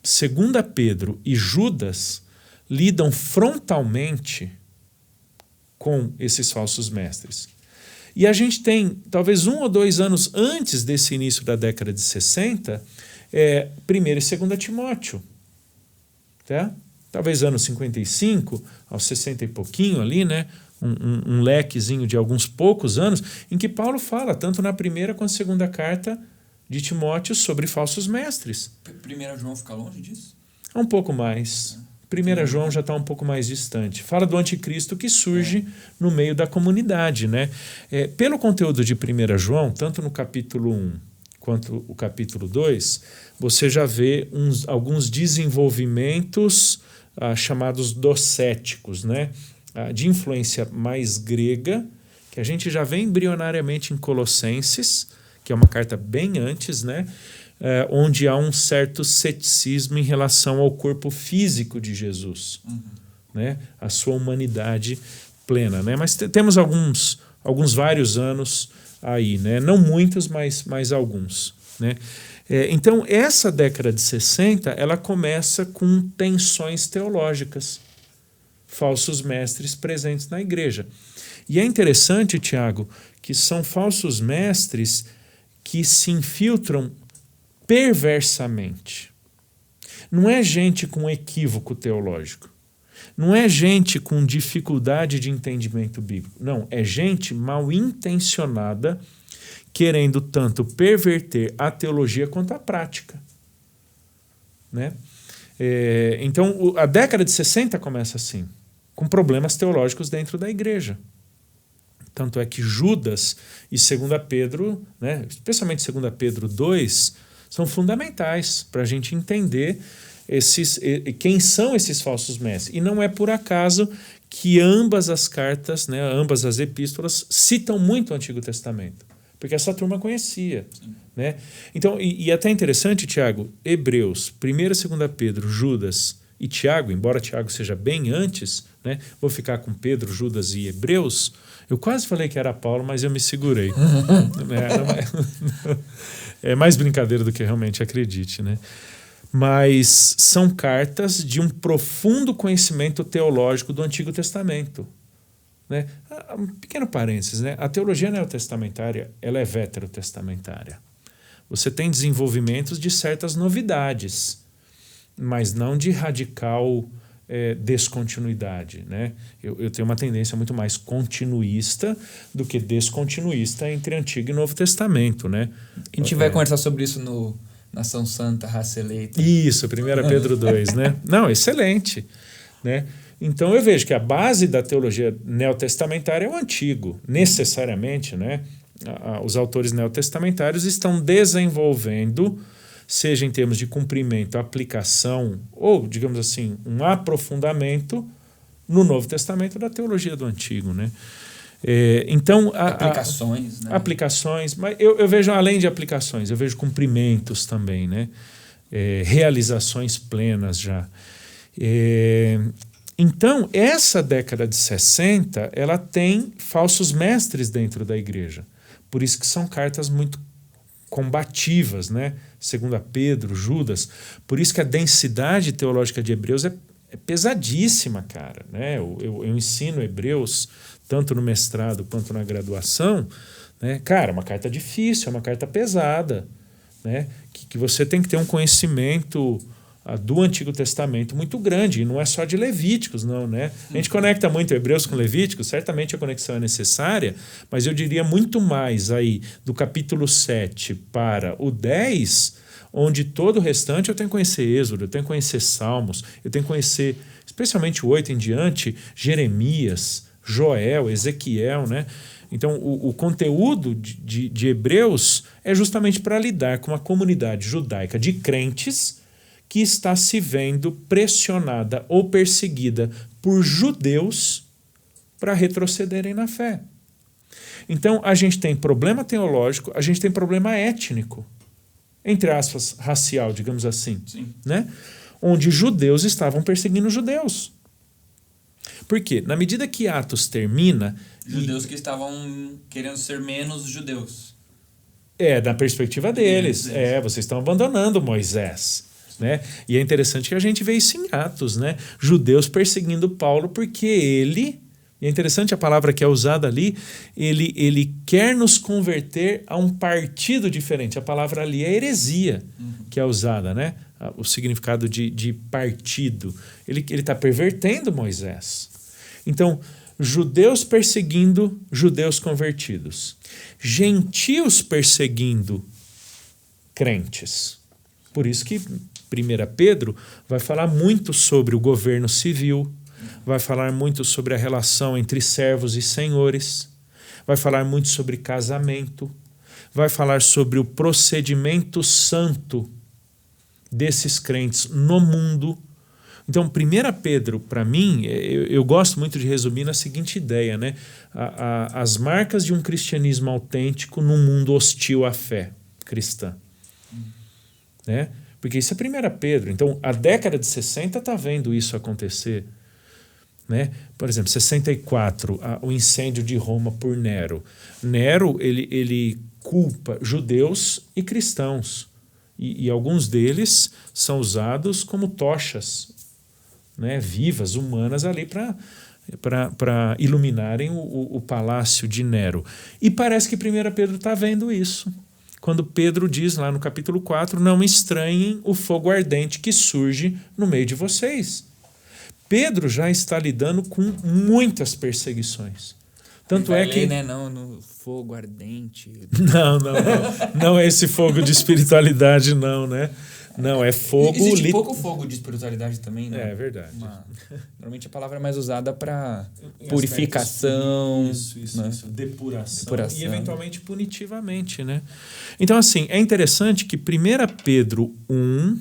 2 Pedro e Judas lidam frontalmente com esses falsos mestres. E a gente tem, talvez 1 ou 2 anos antes desse início da década de 60, 1 e 2 Timóteo. Tá? Talvez anos 55, aos 60 e pouquinho ali, né? Um lequezinho de alguns poucos anos, em que Paulo fala, tanto na primeira quanto na segunda carta de Timóteo, sobre falsos mestres. 1 João fica longe disso? Um pouco mais. 1 João já está um pouco mais distante. Fala do anticristo que surge no meio da comunidade. Né? Pelo conteúdo de 1 João, tanto no capítulo 1 quanto o capítulo 2, você já vê alguns desenvolvimentos chamados docéticos, né? De influência mais grega, que a gente já vê embrionariamente em Colossenses, que é uma carta bem antes, né? Onde há um certo ceticismo em relação ao corpo físico de Jesus, né? A sua humanidade plena. Né? Mas temos alguns vários anos aí, né? Não muitos, mas alguns. Né? Então, essa década de 60, ela começa com tensões teológicas, falsos mestres presentes na igreja. E é interessante, Tiago, que são falsos mestres que se infiltram perversamente. Não é gente com equívoco teológico. Não é gente com dificuldade de entendimento bíblico. Não, é gente mal intencionada, querendo tanto perverter a teologia quanto a prática. Né? Então, a década de 60 começa assim, com problemas teológicos dentro da igreja. Tanto é que Judas e 2 Pedro, né, especialmente 2 Pedro 2, são fundamentais para a gente entender quem são esses falsos mestres. E não é por acaso que ambas as cartas, né, ambas as epístolas, citam muito o Antigo Testamento, porque essa turma conhecia. Né? Então, e até interessante, Tiago, Hebreus, 1 e 2 Pedro, Judas e Tiago, embora Tiago seja bem antes, né, vou ficar com Pedro, Judas e Hebreus. Eu quase falei que era Paulo, mas eu me segurei. É mais brincadeira do que realmente acredite. Né? Mas são cartas de um profundo conhecimento teológico do Antigo Testamento. Né? Um pequeno parênteses, né? A teologia neotestamentária, ela é veterotestamentária. Você tem desenvolvimentos de certas novidades. mas não de radical descontinuidade, né? Eu tenho uma tendência muito mais continuista do que descontinuista entre Antigo e Novo Testamento, né? A gente vai conversar sobre isso no Nação Santa, Raça Eleita. Isso, 1 Pedro 2, né? Não, excelente, né? Então eu vejo que a base da teologia neotestamentária é o Antigo, necessariamente, né? Os autores neotestamentários estão desenvolvendo, seja em termos de cumprimento, aplicação ou, digamos assim, um aprofundamento no Novo Testamento da teologia do Antigo, né? Então, aplicações, né? Aplicações, mas eu vejo além de aplicações, eu vejo cumprimentos também, né? Realizações plenas já. Então, essa década de 60, ela tem falsos mestres dentro da igreja. Por isso que são cartas muito combativas, né? Segundo Pedro, Judas. Por isso que a densidade teológica de Hebreus é pesadíssima, cara, né? Eu ensino Hebreus tanto no mestrado quanto na graduação, né? Cara, é uma carta difícil, é uma carta pesada, né? Que você tem que ter um conhecimento do Antigo Testamento muito grande, e não é só de Levíticos, não, né? A gente conecta muito Hebreus com Levíticos, certamente a conexão é necessária, mas eu diria muito mais aí do capítulo 7 para o 10, onde todo o restante eu tenho que conhecer Êxodo, eu tenho que conhecer Salmos, eu tenho que conhecer, especialmente o 8 em diante, Jeremias, Joel, Ezequiel, né? Então, o conteúdo de Hebreus é justamente para lidar com uma comunidade judaica de crentes que está se vendo pressionada ou perseguida por judeus para retrocederem na fé. Então, a gente tem problema teológico, a gente tem problema étnico, entre aspas, racial, digamos assim, né? Onde judeus estavam perseguindo judeus. Por quê? Na medida que Atos termina... Judeus que estavam querendo ser menos judeus. Da perspectiva deles. Vocês estão abandonando Moisés. Né? E é interessante que a gente vê isso em Atos, né? Judeus perseguindo Paulo porque ele, e é interessante a palavra que é usada ali, ele quer nos converter a um partido diferente. A palavra ali é heresia, que é usada, né? O significado de partido. Ele está pervertendo Moisés. Então, judeus perseguindo judeus convertidos. Gentios perseguindo crentes. Por isso que 1 Pedro vai falar muito sobre o governo civil, vai falar muito sobre a relação entre servos e senhores, vai falar muito sobre casamento, vai falar sobre o procedimento santo desses crentes no mundo. Então, 1 Pedro, para mim, eu gosto muito de resumir na seguinte ideia, né? As marcas de um cristianismo autêntico num mundo hostil à fé cristã. Né? Porque isso é 1 Pedro. Então, a década de 60 está vendo isso acontecer. Né? Por exemplo, 64, o incêndio de Roma por Nero. Nero, ele culpa judeus e cristãos. E alguns deles são usados como tochas, né, vivas, humanas, ali para iluminarem o palácio de Nero. E parece que 1 Pedro está vendo isso. Quando Pedro diz lá no capítulo 4, não estranhem o fogo ardente que surge no meio de vocês. Pedro já está lidando com muitas perseguições. Tanto é que... né? Não, no fogo ardente. Não é esse fogo de espiritualidade, não, né? Não, é fogo... Existe pouco fogo de espiritualidade também, né? É verdade. Normalmente a palavra é mais usada para purificação. Isso, né? Depuração. E eventualmente punitivamente, né? Então, assim, é interessante que 1 Pedro 1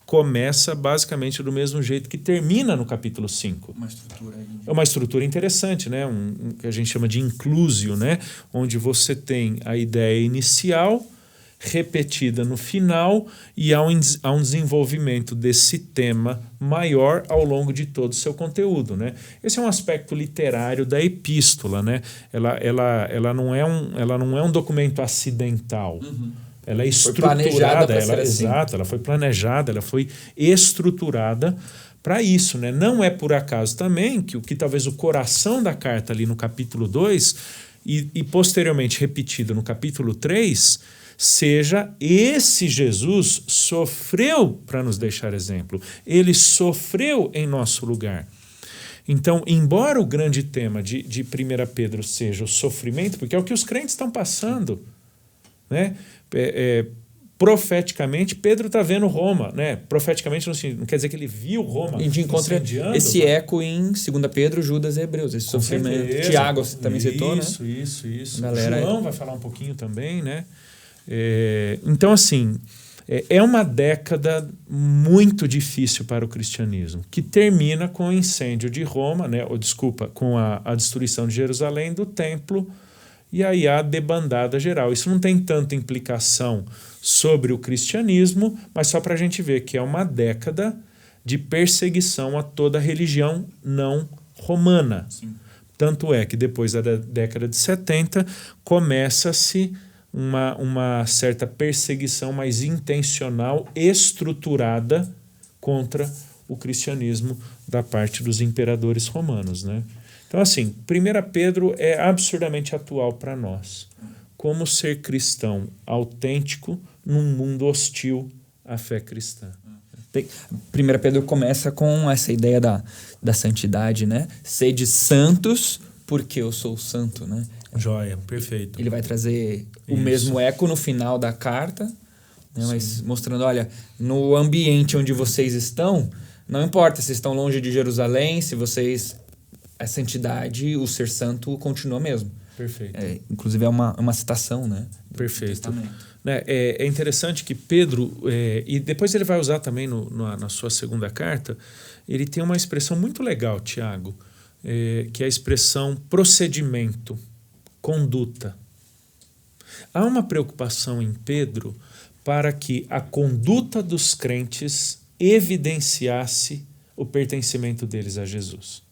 começa basicamente do mesmo jeito que termina no capítulo 5. É uma estrutura interessante, né? Que a gente chama de inclusio, né? Onde você tem a ideia inicial repetida no final e há um desenvolvimento desse tema maior ao longo de todo o seu conteúdo, né? Esse é um aspecto literário da epístola, né? Ela não é um documento acidental. Ela é estruturada, exato, ela foi planejada, ela foi estruturada para isso, né? Não é por acaso também que talvez o coração da carta ali no capítulo 2 e posteriormente repetido no capítulo 3, seja esse Jesus sofreu para nos deixar exemplo. Ele sofreu em nosso lugar. Então, embora o grande tema de 1 Pedro seja o sofrimento, porque é o que os crentes estão passando, né? Profeticamente, Pedro está vendo Roma, né? Profeticamente não quer dizer que ele viu Roma. A gente encontra esse eco em 2 Pedro, Judas e Hebreus, esse sofrimento. Certeza. Tiago também citou, né? Isso. Galera, João vai falar um pouquinho também, né? Então, assim, é uma década muito difícil para o cristianismo, que termina com o incêndio de Roma, né? Com a destruição de Jerusalém, do templo, e aí a debandada geral. Isso não tem tanta implicação sobre o cristianismo, mas só para a gente ver que é uma década de perseguição a toda religião não romana. Sim. Tanto é que depois da década de 70 começa-se uma certa perseguição mais intencional, estruturada contra o cristianismo da parte dos imperadores romanos, né? Então, assim, 1 Pedro é absurdamente atual para nós. Como ser cristão autêntico num mundo hostil à fé cristã. 1 Pedro começa com essa ideia da santidade, né? Sede santos porque eu sou santo, né? Joia, perfeito. Ele vai trazer o mesmo eco no final da carta, né? Mas mostrando, olha, no ambiente onde vocês estão, não importa se estão longe de Jerusalém, se vocês... A santidade, o ser santo continua mesmo. Perfeito. Inclusive é uma citação, né? Perfeito. É interessante que Pedro, e depois ele vai usar também na sua segunda carta, ele tem uma expressão muito legal, Tiago, que é a expressão procedimento, conduta. Há uma preocupação em Pedro para que a conduta dos crentes evidenciasse o pertencimento deles a Jesus.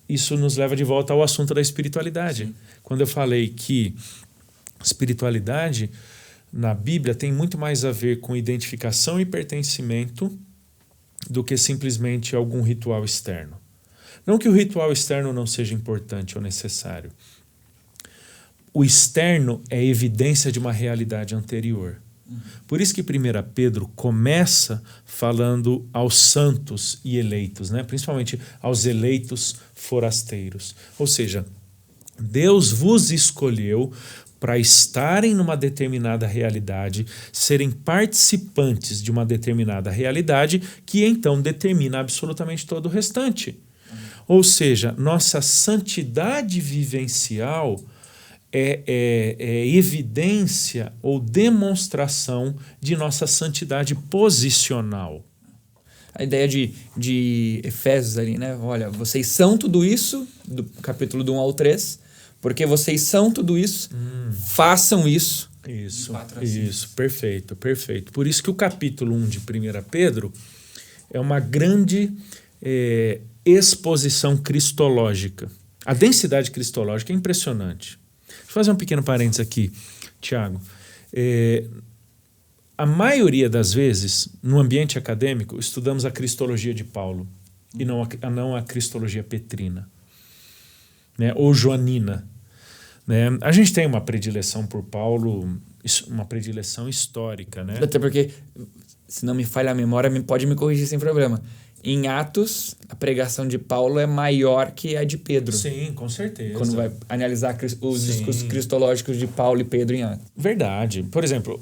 Isso nos leva de volta ao assunto da espiritualidade. Sim. Quando eu falei que espiritualidade na Bíblia tem muito mais a ver com identificação e pertencimento do que simplesmente algum ritual externo. Não que o ritual externo não seja importante ou necessário. O externo é evidência de uma realidade anterior. Por isso que 1 Pedro começa falando aos santos e eleitos, né? Principalmente aos eleitos forasteiros. Ou seja, Deus vos escolheu para estarem numa determinada realidade, serem participantes de uma determinada realidade que então determina absolutamente todo o restante. Ou seja, nossa santidade vivencial é evidência ou demonstração de nossa santidade posicional. A ideia de Efésios ali, né? Olha, vocês são tudo isso, do capítulo do 1 ao 3, porque vocês são tudo isso, façam isso. Isso, perfeito. Por isso que o capítulo 1 de 1 Pedro é uma grande exposição cristológica. A densidade cristológica é impressionante. Deixa eu fazer um pequeno parênteses aqui, Tiago. A maioria das vezes, no ambiente acadêmico, estudamos a cristologia de Paulo e não a cristologia petrina, né? Ou joanina. Né? A gente tem uma predileção por Paulo, uma predileção histórica. Né? Até porque, se não me falha a memória, pode me corrigir sem problema. Em Atos, a pregação de Paulo é maior que a de Pedro. Sim, com certeza. Quando vai analisar os discursos cristológicos de Paulo e Pedro em Atos. Verdade. Por exemplo,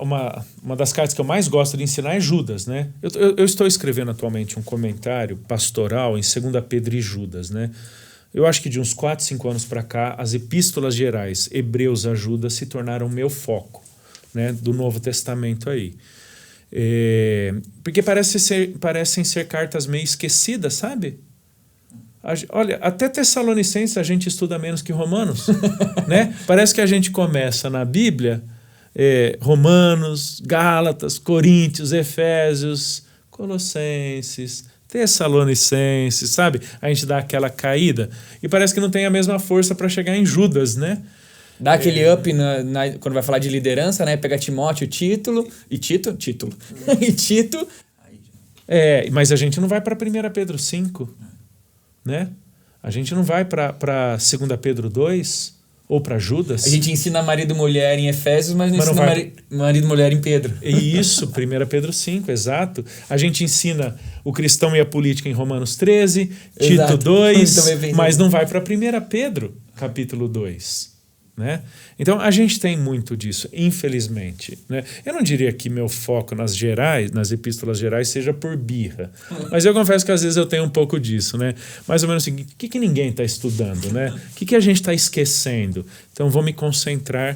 uma das cartas que eu mais gosto de ensinar é Judas. Né? Eu estou escrevendo atualmente um comentário pastoral em 2 Pedro e Judas. Né? Eu acho que de uns 4, 5 anos para cá, as epístolas gerais, Hebreus a Judas, se tornaram meu foco, né, do Novo Testamento aí. Porque parecem ser cartas meio esquecidas, sabe? Olha, até Tessalonicenses a gente estuda menos que Romanos. Né? Parece que a gente começa na Bíblia, Romanos, Gálatas, Coríntios, Efésios, Colossenses, Tessalonicenses, sabe? A gente dá aquela caída e parece que não tem a mesma força para chegar em Judas, né? Dá aquele up quando vai falar de liderança, né? Pega Timóteo, título. E Tito. Mas a gente não vai para 1 Pedro 5, né? A gente não vai para 2 Pedro 2, ou para Judas. A gente ensina marido e mulher em Efésios, mas não ensina marido e mulher em Pedro. Isso, 1 Pedro 5, exato. A gente ensina o cristão e a política em Romanos 13, Tito 2, mas não vai para 1 Pedro, capítulo 2. Né? Então, a gente tem muito disso, infelizmente. Né? Eu não diria que meu foco nas epístolas gerais, seja por birra. Mas eu confesso que às vezes eu tenho um pouco disso. Né? Mais ou menos assim, o que ninguém está estudando? Né? O que a gente está esquecendo? Então, vou me concentrar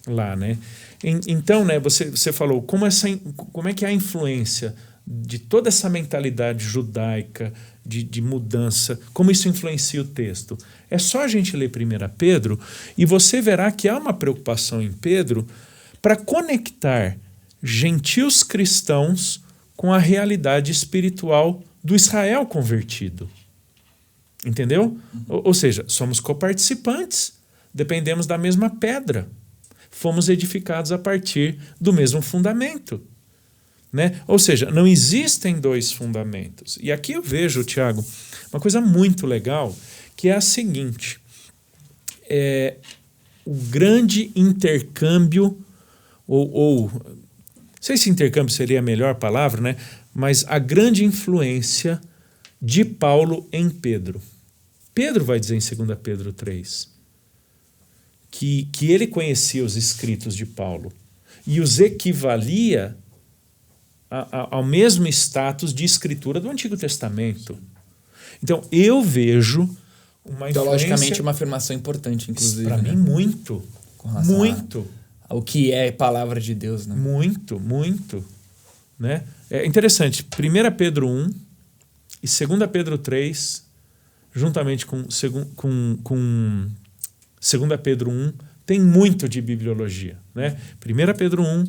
lá. Né? Então, né, você falou, como é que é a influência de toda essa mentalidade judaica, de mudança, como isso influencia o texto? É só a gente ler 1 Pedro e você verá que há uma preocupação em Pedro para conectar gentios cristãos com a realidade espiritual do Israel convertido. Entendeu? Ou seja, somos coparticipantes, dependemos da mesma pedra, fomos edificados a partir do mesmo fundamento. Né? Ou seja, não existem dois fundamentos. E aqui eu vejo, Tiago, uma coisa muito legal, que é a seguinte: o grande intercâmbio, ou não sei se intercâmbio seria a melhor palavra, né? Mas a grande influência de Paulo em Pedro. Pedro vai dizer em 2 Pedro 3 que ele conhecia os escritos de Paulo e os equivalia ao mesmo status de escritura do Antigo Testamento. Então, eu vejo uma influência... Teologicamente, é uma afirmação importante, inclusive. Para mim, muito. Com relação muito. Ao que é palavra de Deus. Né? Muito, muito. Né? É interessante, 1 Pedro 1 e 2 Pedro 3, juntamente com 2 Pedro 1, tem muito de bibliologia. Né? 1 Pedro 1,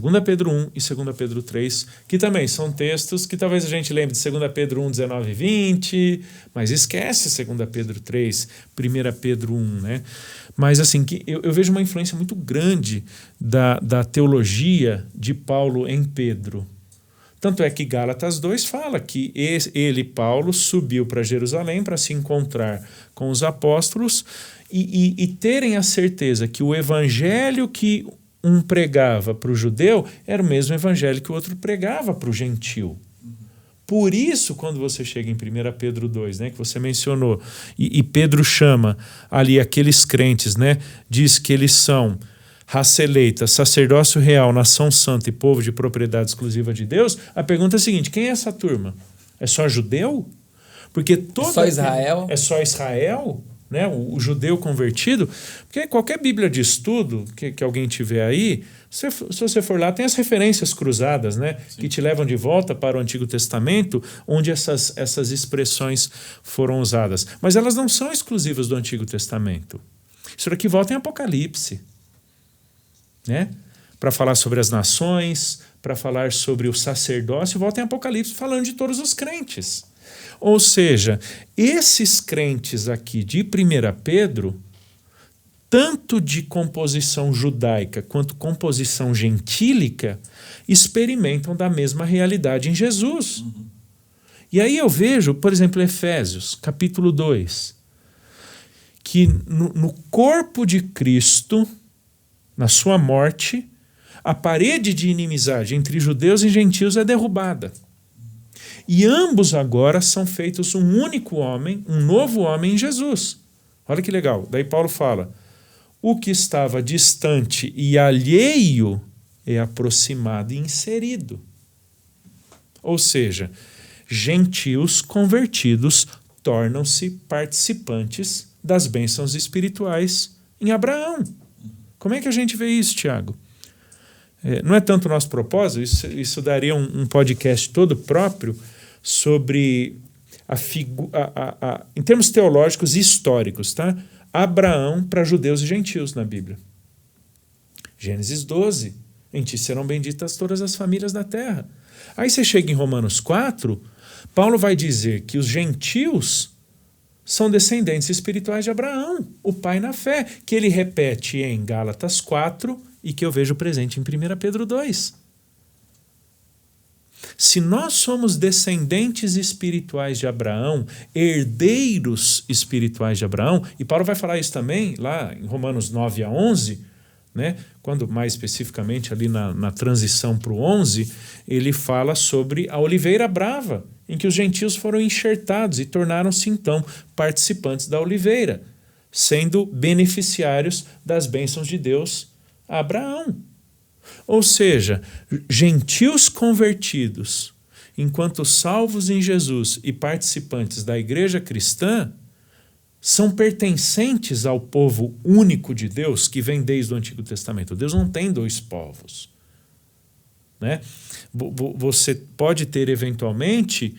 2 Pedro 1 e 2 Pedro 3, que também são textos que talvez a gente lembre de 2 Pedro 1, 19 e 20, mas esquece 2 Pedro 3, 1 Pedro 1. Né? Mas assim, que eu vejo uma influência muito grande da teologia de Paulo em Pedro. Tanto é que Gálatas 2 fala que ele, Paulo, subiu para Jerusalém para se encontrar com os apóstolos e terem a certeza que o evangelho que um pregava para o judeu era o mesmo evangelho que o outro pregava para o gentil. Por isso, quando você chega em 1 Pedro 2, né, que você mencionou, e Pedro chama ali aqueles crentes, né, diz que eles são raça eleita, sacerdócio real, nação santa e povo de propriedade exclusiva de Deus, a pergunta é a seguinte: quem é essa turma? É só judeu? Porque só Israel? É só Israel? Né, o judeu convertido? Porque qualquer Bíblia de estudo que alguém tiver aí, se você for lá, tem as referências cruzadas, né, que te levam de volta para o Antigo Testamento, onde essas expressões foram usadas. Mas elas não são exclusivas do Antigo Testamento. Isso daqui volta em Apocalipse, né, para falar sobre as nações, para falar sobre o sacerdócio, volta em Apocalipse falando de todos os crentes. Ou seja, esses crentes aqui de 1 Pedro, tanto de composição judaica quanto composição gentílica, experimentam da mesma realidade em Jesus. E aí eu vejo, por exemplo, Efésios, capítulo 2, que no corpo de Cristo, na sua morte, a parede de inimizade entre judeus e gentios é derrubada. E ambos agora são feitos um único homem, um novo homem em Jesus. Olha que legal. Daí Paulo fala: o que estava distante e alheio é aproximado e inserido. Ou seja, gentios convertidos tornam-se participantes das bênçãos espirituais em Abraão. Como é que a gente vê isso, Tiago? Não é tanto o nosso propósito, isso daria um podcast todo próprio sobre em termos teológicos e históricos, tá? Abraão para judeus e gentios na Bíblia. Gênesis 12, em ti serão benditas todas as famílias da terra. Aí você chega em Romanos 4, Paulo vai dizer que os gentios são descendentes espirituais de Abraão, o pai na fé, que ele repete em Gálatas 4 e que eu vejo presente em 1 Pedro 2. Se nós somos descendentes espirituais de Abraão, herdeiros espirituais de Abraão, e Paulo vai falar isso também lá em Romanos 9 a 11, né? Quando mais especificamente ali na transição para o 11, ele fala sobre a oliveira brava, em que os gentios foram enxertados e tornaram-se então participantes da oliveira, sendo beneficiários das bênçãos de Deus a Abraão. Ou seja, gentios convertidos, enquanto salvos em Jesus e participantes da igreja cristã, são pertencentes ao povo único de Deus que vem desde o Antigo Testamento. Deus não tem dois povos, né? Você pode ter eventualmente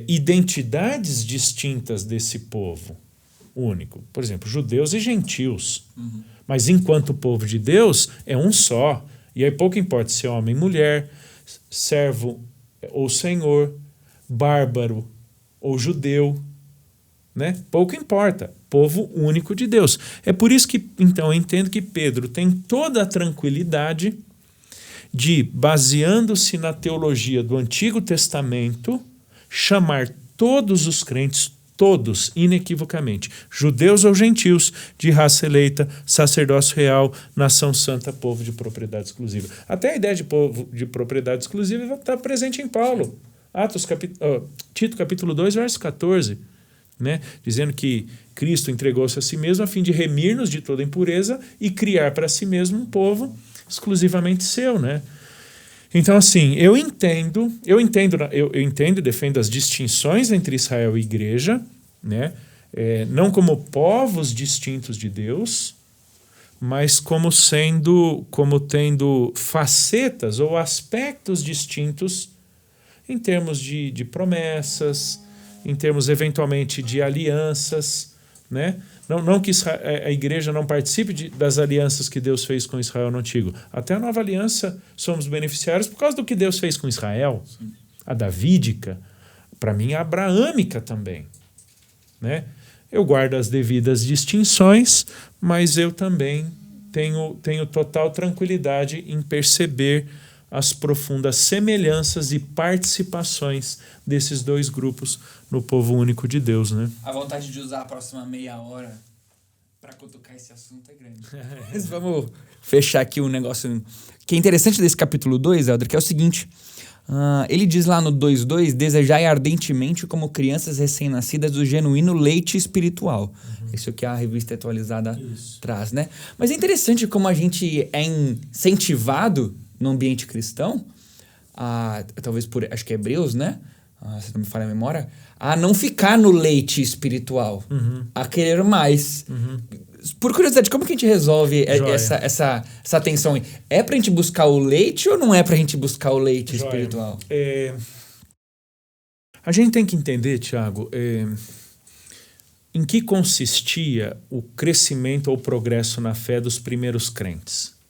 identidades distintas desse povo único. Por exemplo, judeus e gentios. Uhum. Mas enquanto povo de Deus é um só. E aí pouco importa se é homem e mulher, servo ou senhor, bárbaro ou judeu, né? Pouco importa. Povo único de Deus. É por isso que, então, eu entendo que Pedro tem toda a tranquilidade de, baseando-se na teologia do Antigo Testamento, chamar todos os crentes, todos, inequivocamente, judeus ou gentios, de raça eleita, sacerdócio real, nação santa, povo de propriedade exclusiva. Até a ideia de povo de propriedade exclusiva está presente em Paulo. Tito capítulo 2, verso 14, né? Dizendo que Cristo entregou-se a si mesmo a fim de remir-nos de toda impureza e criar para si mesmo um povo exclusivamente seu, né? Então, assim, eu entendo e defendo as distinções entre Israel e igreja, né? Não como povos distintos de Deus, mas como tendo facetas ou aspectos distintos em termos de promessas, em termos eventualmente de alianças, né? Não que a igreja não participe das alianças que Deus fez com Israel no Antigo. Até a nova aliança somos beneficiários por causa do que Deus fez com Israel. Sim. A davídica, para mim a abraâmica também, né? Eu guardo as devidas distinções, mas eu também tenho total tranquilidade em perceber as profundas semelhanças e participações desses dois grupos no povo único de Deus, né? A vontade de usar a próxima meia hora para cutucar esse assunto é grande. Mas vamos fechar aqui um negócio que é interessante desse capítulo 2, Helder, que é o seguinte. Ele diz lá no 2:2, desejai ardentemente como crianças recém-nascidas o genuíno leite espiritual. Isso que a revista atualizada traz, né? Mas é interessante como a gente é incentivado no ambiente cristão, talvez acho que é Hebreus, né? Se não me falha a memória, a não ficar no leite espiritual, a querer mais. Por curiosidade, como que a gente resolve essa tensão aí? É pra gente buscar o leite ou não é pra gente buscar o leite espiritual? A gente tem que entender, Tiago, em que consistia o crescimento ou progresso na fé dos primeiros crentes.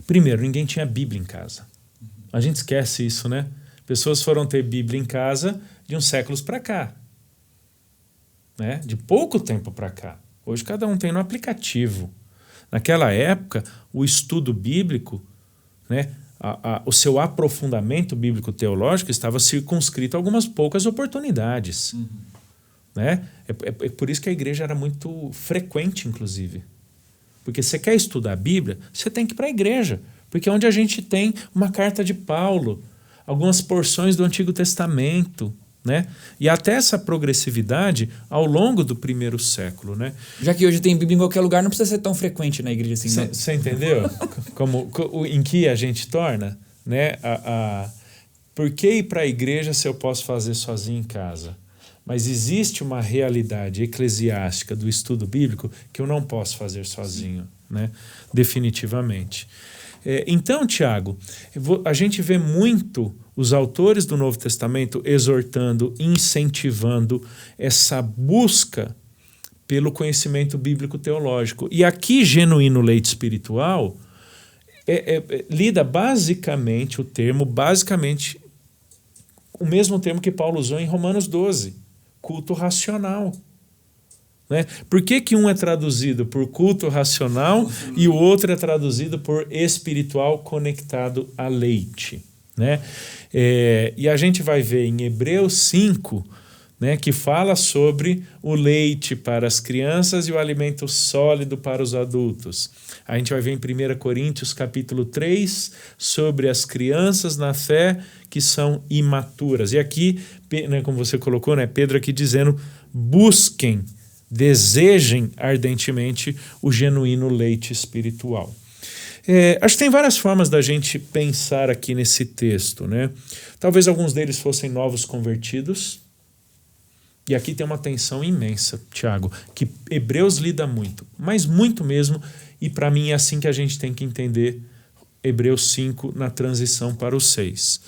Primeiro, ninguém tinha Bíblia em casa. A gente esquece isso, né? Pessoas foram ter Bíblia em casa de uns séculos para cá, né? De pouco tempo para cá. Hoje cada um tem no aplicativo. Naquela época, o estudo bíblico, né? O seu aprofundamento bíblico-teológico estava circunscrito a algumas poucas oportunidades. Né? É por isso que a igreja era muito frequente, inclusive. Porque você quer estudar a Bíblia, você tem que ir para a igreja. Porque é onde a gente tem uma carta de Paulo, algumas porções do Antigo Testamento, né? E até essa progressividade ao longo do primeiro século, né? Já que hoje tem Bíblia em qualquer lugar, não precisa ser tão frequente na igreja assim. Você entendeu? Em que a gente torna, né? Por que ir para a igreja se eu posso fazer sozinho em casa? Mas existe uma realidade eclesiástica do estudo bíblico que eu não posso fazer sozinho, né? Definitivamente. Então, Tiago, a gente vê muito os autores do Novo Testamento exortando, incentivando essa busca pelo conhecimento bíblico-teológico. E aqui, genuíno leite espiritual, lida basicamente o mesmo termo que Paulo usou em Romanos 12, culto racional. Né? Por que um é traduzido por culto racional e o outro é traduzido por espiritual conectado a leite? né? E a gente vai ver em Hebreus 5, né, que fala sobre o leite para as crianças e o alimento sólido para os adultos. A gente vai ver em 1 Coríntios capítulo 3 sobre as crianças na fé que são imaturas. E aqui, né, como você colocou, né, Pedro aqui dizendo, busquem, desejem ardentemente o genuíno leite espiritual. Acho que tem várias formas da gente pensar aqui nesse texto, né? Talvez alguns deles fossem novos convertidos. E aqui tem uma tensão imensa, Tiago, que Hebreus lida muito, mas muito mesmo, e para mim é assim que a gente tem que entender Hebreus 5 na transição para o 6.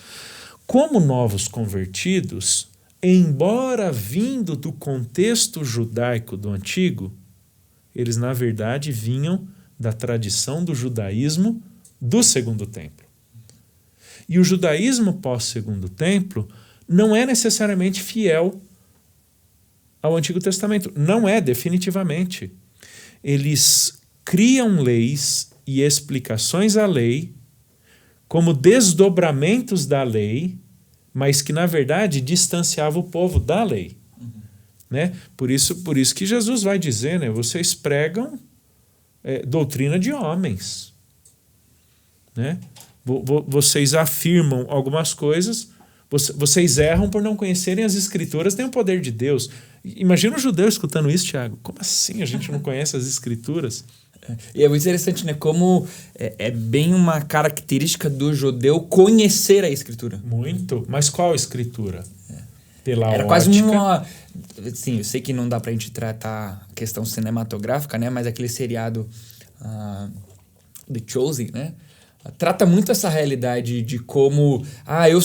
Como novos convertidos, embora vindo do contexto judaico do antigo, eles na verdade vinham da tradição do judaísmo do Segundo Templo. E o judaísmo pós-Segundo Templo não é necessariamente fiel ao Antigo Testamento. Não é, definitivamente. Eles criam leis e explicações à lei como desdobramentos da lei, mas que, na verdade, distanciava o povo da lei. Né? Por isso que Jesus vai dizer, né, vocês pregam doutrina de homens. Né? Vocês afirmam algumas coisas, vocês erram por não conhecerem as Escrituras nem o poder de Deus. Imagina um judeu escutando isso, Tiago. Como assim a gente não conhece as Escrituras? E é muito interessante, né? Como é bem uma característica do judeu conhecer a Escritura. Muito. Mas qual Escritura? Pela Era ótica. quase uma... Sim, eu sei que não dá pra gente tratar a questão cinematográfica, né? Mas aquele seriado The Chosen, né? Trata muito essa realidade de como...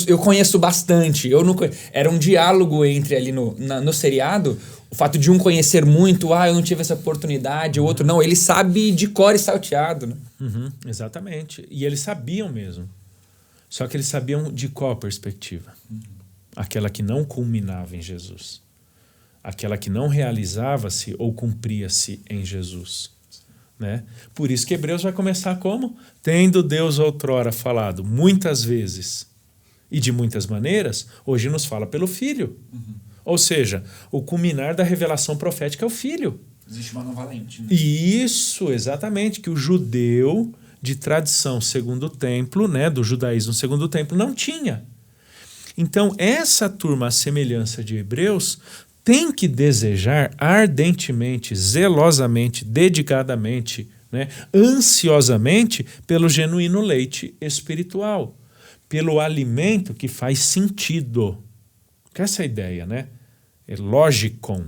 eu conheço bastante. Eu não conheço. Era um diálogo entre ali no seriado... O fato de um conhecer muito, eu não tive essa oportunidade, o outro não, ele sabe de cor e salteado. Né? Exatamente. E eles sabiam mesmo. Só que eles sabiam de qual perspectiva? Aquela que não culminava em Jesus. Aquela que não realizava-se ou cumpria-se em Jesus. Né? Por isso que Hebreus vai começar como? Tendo Deus outrora falado muitas vezes e de muitas maneiras, hoje nos fala pelo Filho. Ou seja, o culminar da revelação profética é o Filho. Existe uma nova lente. Né? Isso, exatamente, que o judeu de tradição segundo templo, né, do judaísmo segundo templo, não tinha. Então, essa turma, à semelhança de Hebreus, tem que desejar ardentemente, zelosamente, dedicadamente, né, ansiosamente pelo genuíno leite espiritual, pelo alimento que faz sentido. Que essa é a ideia, né? É logikon,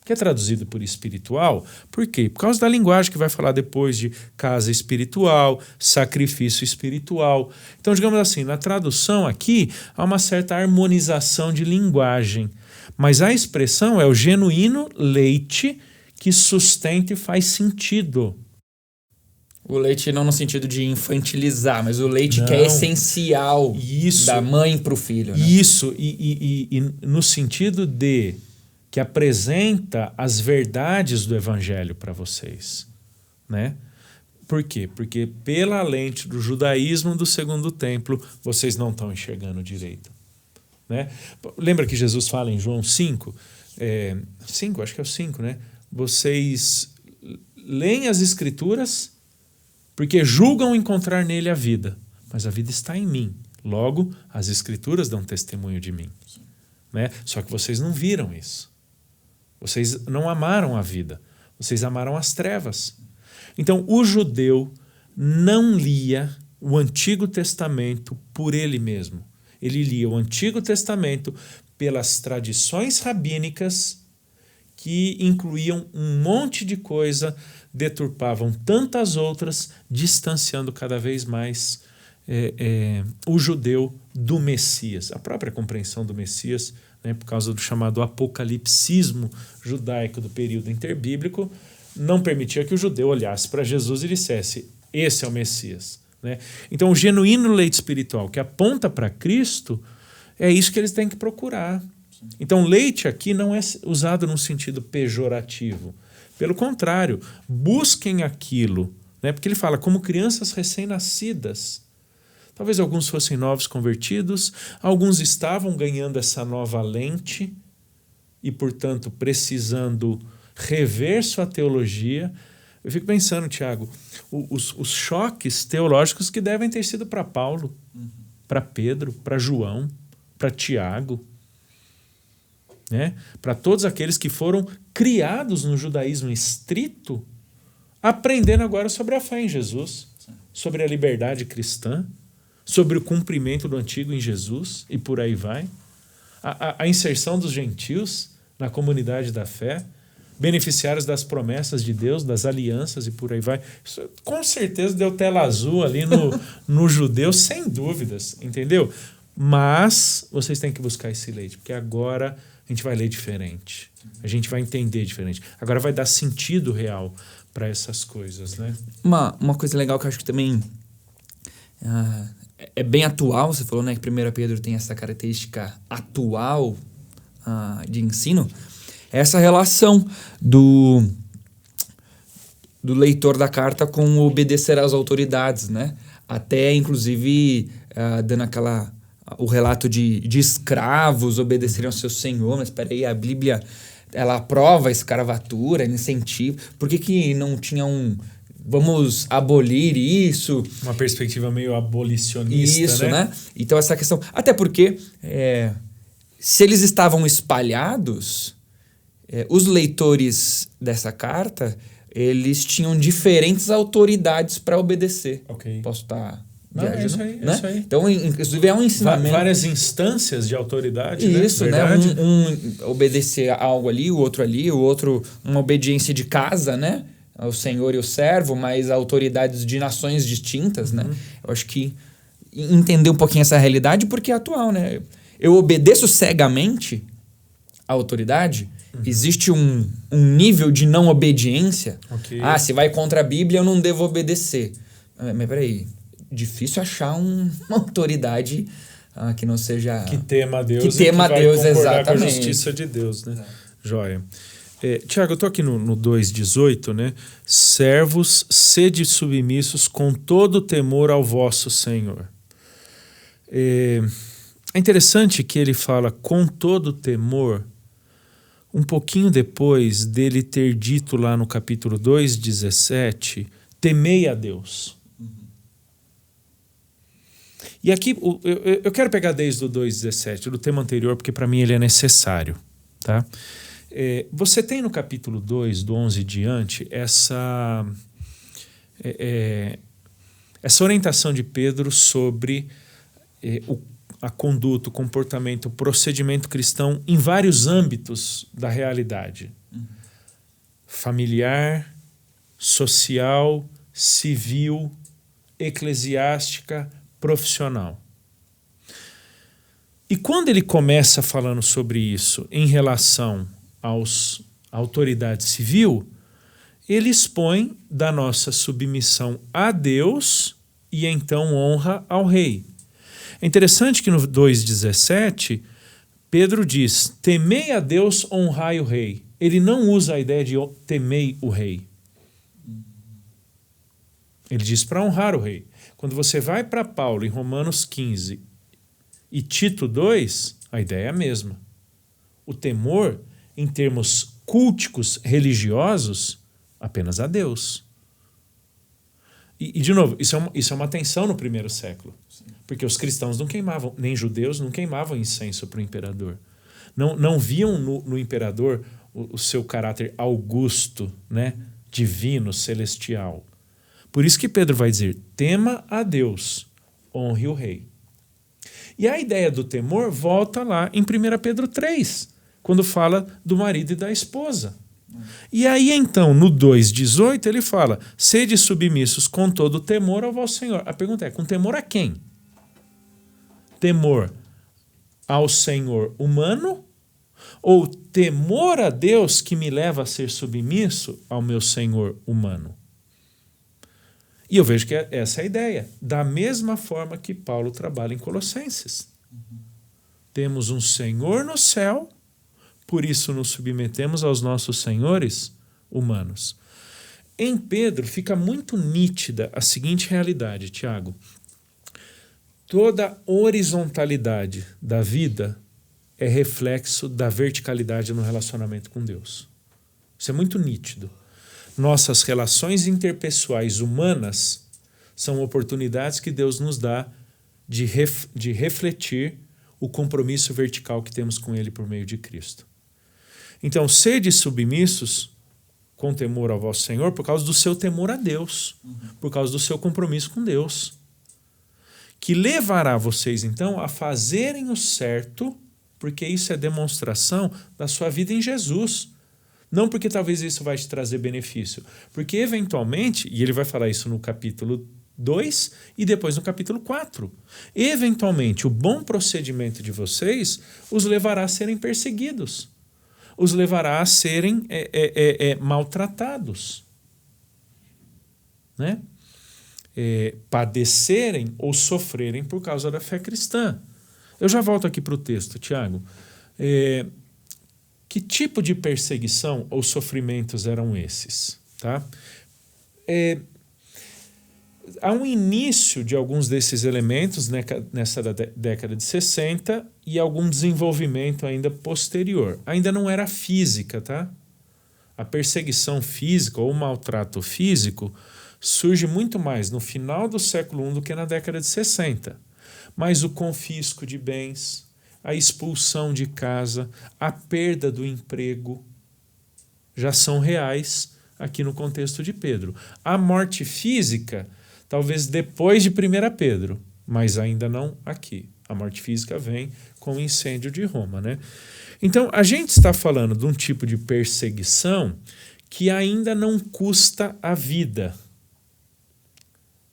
que é traduzido por espiritual. Por quê? Por causa da linguagem que vai falar depois de casa espiritual, sacrifício espiritual. Então, digamos assim, na tradução aqui há uma certa harmonização de linguagem, mas a expressão é o genuíno leite que sustenta e faz sentido. O leite não no sentido de infantilizar, mas o leite que é essencial da mãe para o filho. Né? Isso, e no sentido de que apresenta as verdades do Evangelho para vocês. Né? Por quê? Porque pela lente do judaísmo do Segundo Templo, vocês não estão enxergando direito. Né? Lembra que Jesus fala em João 5? 5, acho que é o 5, né? Vocês leem as Escrituras porque julgam encontrar nele a vida, mas a vida está em mim. Logo, as Escrituras dão testemunho de mim. Né? Só que vocês não viram isso. Vocês não amaram a vida. Vocês amaram as trevas. Então, o judeu não lia o Antigo Testamento por ele mesmo. Ele lia o Antigo Testamento pelas tradições rabínicas que incluíam um monte de coisa, deturpavam tantas outras, distanciando cada vez mais o judeu do Messias. A própria compreensão do Messias, né, por causa do chamado apocalipsismo judaico do período interbíblico, não permitia que o judeu olhasse para Jesus e dissesse, esse é o Messias. Né? Então, o genuíno leite espiritual que aponta para Cristo, é isso que eles têm que procurar. Então, leite aqui não é usado num sentido pejorativo. Pelo contrário, busquem aquilo, né? Porque ele fala como crianças recém-nascidas. Talvez alguns fossem novos convertidos, alguns estavam ganhando essa nova lente e, portanto, precisando rever sua teologia. Eu fico pensando, Tiago, os choques teológicos que devem ter sido para Paulo, para Pedro, para João, para Tiago, né? Para todos aqueles que foram criados no judaísmo estrito, aprendendo agora sobre a fé em Jesus, sobre a liberdade cristã, sobre o cumprimento do antigo em Jesus e por aí vai. A inserção dos gentios na comunidade da fé, beneficiários das promessas de Deus, das alianças e por aí vai. Isso, com certeza deu tela azul ali no judeu, sem dúvidas, entendeu? Mas vocês têm que buscar esse leite, porque agora a gente vai ler diferente. A gente vai entender diferente. Agora vai dar sentido real para essas coisas, né? Uma coisa legal que eu acho que também é bem atual, você falou, né, que 1 Pedro tem essa característica atual de ensino, é essa relação do leitor da carta com obedecer às autoridades, né? Até, inclusive, dando o relato de escravos obedecerem ao seu senhor, mas espera aí, a Bíblia, ela aprova a escravatura, incentiva. Por que não tinha vamos abolir isso? Uma perspectiva meio abolicionista, isso, né? Então, essa questão... Até porque, se eles estavam espalhados, os leitores dessa carta, eles tinham diferentes autoridades para obedecer. Ok. Posso estar... É isso aí, né? isso aí. Então, inclusive, é um ensinamento. Várias instâncias de autoridade, isso, né? Verdade? Um obedecer a algo ali, o outro, uma obediência de casa, né? O senhor e o servo, mas autoridades de nações distintas, né? Eu acho que entender um pouquinho essa realidade, porque é atual, né? Eu obedeço cegamente à autoridade, existe um nível de não obediência. Okay. Se vai contra a Bíblia, eu não devo obedecer. Mas peraí, difícil achar uma autoridade que não seja... Que tema a Deus que tema e que vai Deus, concordar exatamente. com a justiça de Deus, né? Joia. Tiago, eu estou aqui no 2,18, né? Servos, sede submissos com todo temor ao vosso Senhor. É interessante que ele fala com todo temor, um pouquinho depois dele ter dito lá no capítulo 2,17, temei a Deus. E aqui eu quero pegar desde o 2,17, do tema anterior, porque para mim ele é necessário. Tá? Você tem no capítulo 2, do 11 em diante, essa orientação de Pedro sobre a conduta, o comportamento, o procedimento cristão em vários âmbitos da realidade. Familiar, social, civil, eclesiástica, profissional. E quando ele começa falando sobre isso em relação à autoridade civil, ele expõe da nossa submissão a Deus e então honra ao rei. É interessante que no 2,17, Pedro diz, temei a Deus, honrai o rei. Ele não usa a ideia de temei o rei. Ele diz para honrar o rei. Quando você vai para Paulo em Romanos 15 e Tito 2, a ideia é a mesma. O temor, em termos culticos religiosos, apenas a Deus. E de novo, isso é uma tensão no primeiro século. Sim. Porque os cristãos não queimavam, nem judeus não queimavam incenso para o imperador. Não viam no imperador o seu caráter augusto, né? Divino, celestial. Por isso que Pedro vai dizer, tema a Deus, honre o rei. E a ideia do temor volta lá em 1 Pedro 3, quando fala do marido e da esposa. E aí então, no 2,18, ele fala, sede submissos com todo temor ao vosso Senhor. A pergunta é, com temor a quem? Temor ao Senhor humano ou temor a Deus que me leva a ser submisso ao meu Senhor humano? E eu vejo que essa é a ideia. Da mesma forma que Paulo trabalha em Colossenses. Temos um Senhor no céu, por isso nos submetemos aos nossos senhores humanos. Em Pedro fica muito nítida a seguinte realidade, Tiago. Toda horizontalidade da vida é reflexo da verticalidade no relacionamento com Deus. Isso é muito nítido. Nossas relações interpessoais humanas são oportunidades que Deus nos dá de refletir o compromisso vertical que temos com Ele por meio de Cristo. Então, sede submissos com temor ao vosso Senhor por causa do seu temor a Deus, por causa do seu compromisso com Deus, que levará vocês, então, a fazerem o certo, porque isso é demonstração da sua vida em Jesus. Não porque talvez isso vai te trazer benefício, porque eventualmente, e ele vai falar isso no capítulo 2 e depois no capítulo 4, eventualmente o bom procedimento de vocês os levará a serem perseguidos, os levará a serem maltratados, né? Padecerem ou sofrerem por causa da fé cristã. Eu já volto aqui para o texto, Tiago. Que tipo de perseguição ou sofrimentos eram esses? Tá? Há um início de alguns desses elementos nessa década de 60 e algum desenvolvimento ainda posterior. Ainda não era física, tá? A perseguição física ou o maltrato físico surge muito mais no final do século I do que na década de 60. Mas o confisco de bens, a expulsão de casa, a perda do emprego já são reais aqui no contexto de Pedro. A morte física, talvez depois de 1 Pedro, mas ainda não aqui. A morte física vem com o incêndio de Roma, né? Então, a gente está falando de um tipo de perseguição que ainda não custa a vida,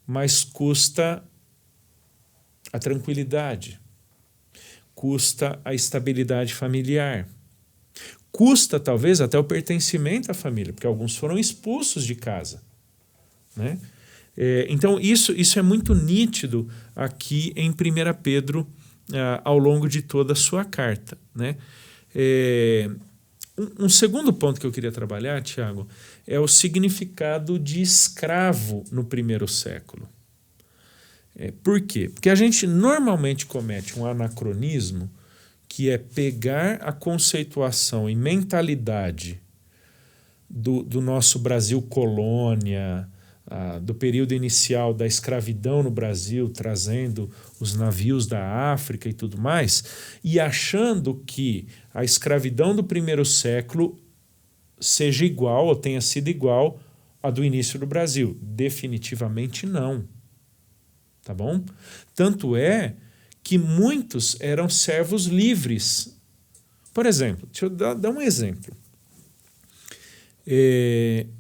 mas custa a tranquilidade, custa a estabilidade familiar, custa talvez até o pertencimento à família, porque alguns foram expulsos de casa, né? Então isso é muito nítido aqui em 1 Pedro ao longo de toda a sua carta, né? Um segundo ponto que eu queria trabalhar, Tiago, é o significado de escravo no primeiro século. Por quê? Porque a gente normalmente comete um anacronismo que é pegar a conceituação e mentalidade do nosso Brasil colônia, do período inicial da escravidão no Brasil, trazendo os navios da África e tudo mais, e achando que a escravidão do primeiro século seja igual ou tenha sido igual à do início do Brasil. Definitivamente não. Tá bom? Tanto é que muitos eram servos livres. Por exemplo, deixa eu dar um exemplo.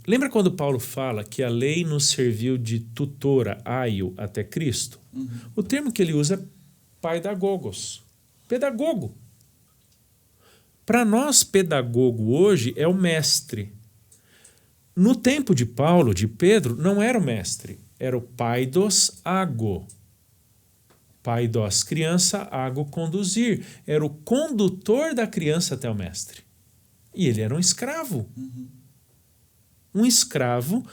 Lembra quando Paulo fala que a lei nos serviu de tutora, aio, até Cristo? Uhum. O termo que ele usa é paidagogos, pedagogo. Para nós, pedagogo hoje é o mestre. No tempo de Paulo, de Pedro, não era o mestre, era o paidos ago. Paidos, criança, ago, conduzir. Era o condutor da criança até o mestre. E ele era um escravo. Uhum. Um escravo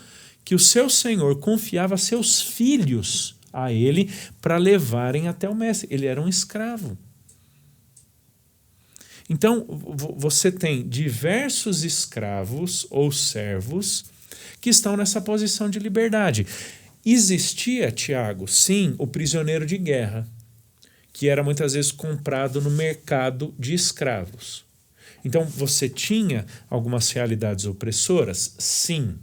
que o seu senhor confiava seus filhos a ele para levarem até o mestre. Ele era um escravo. Então, você tem diversos escravos ou servos que estão nessa posição de liberdade. Existia, Tiago, sim, o prisioneiro de guerra, que era muitas vezes comprado no mercado de escravos. Então, você tinha algumas realidades opressoras? Sim.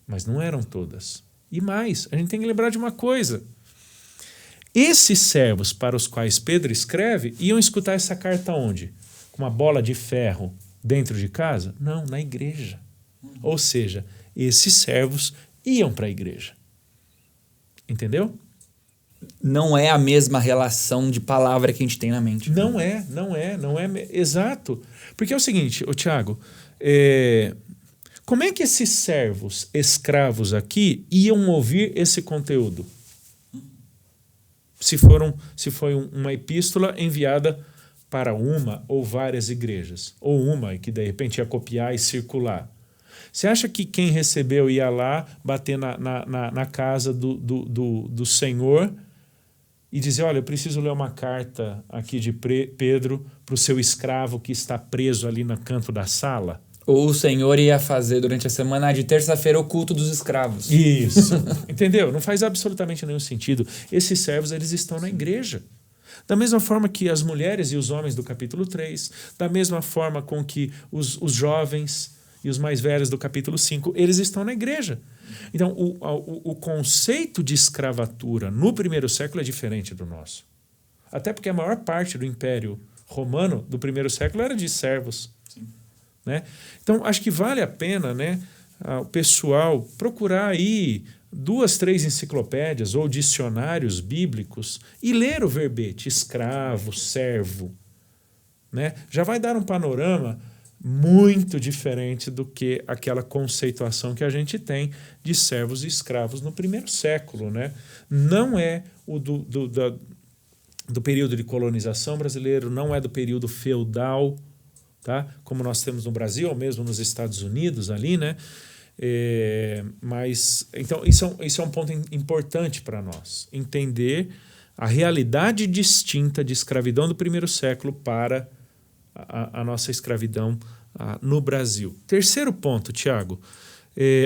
Mas não eram todas. E mais, a gente tem que lembrar de uma coisa. Esses servos para os quais Pedro escreve iam escutar essa carta onde? Com uma bola de ferro dentro de casa? Não, na igreja. Ou seja, esses servos iam para a igreja. Entendeu? Não é a mesma relação de palavra que a gente tem na mente. Não é. Exato. Porque é o seguinte, Tiago, como é que esses servos escravos aqui iam ouvir esse conteúdo? Se foi uma epístola enviada para uma ou várias igrejas, ou uma que de repente ia copiar e circular. Você acha que quem recebeu ia lá bater na casa do Senhor e dizer, olha, eu preciso ler uma carta aqui de Pedro para o seu escravo que está preso ali no canto da sala? Ou o Senhor ia fazer durante a semana de terça-feira o culto dos escravos. Isso. Entendeu? Não faz absolutamente nenhum sentido. Esses servos, eles estão na igreja. Da mesma forma que as mulheres e os homens do capítulo 3, da mesma forma com que os jovens e os mais velhos do capítulo 5, eles estão na igreja. Então, o conceito de escravatura no primeiro século é diferente do nosso. Até porque a maior parte do Império Romano do primeiro século era de servos. Sim. Né? Então, acho que vale a pena, né, o pessoal procurar aí 2, 3 enciclopédias ou dicionários bíblicos e ler o verbete escravo, servo. Né? Já vai dar um panorama muito diferente do que aquela conceituação que a gente tem de servos e escravos no primeiro século. Né? Não é o do período de colonização brasileiro, não é do período feudal, tá? Como nós temos no Brasil, ou mesmo nos Estados Unidos ali, né? Mas então isso é um ponto importante para nós, entender a realidade distinta de escravidão do primeiro século para a nossa escravidão no Brasil. Terceiro ponto, Tiago,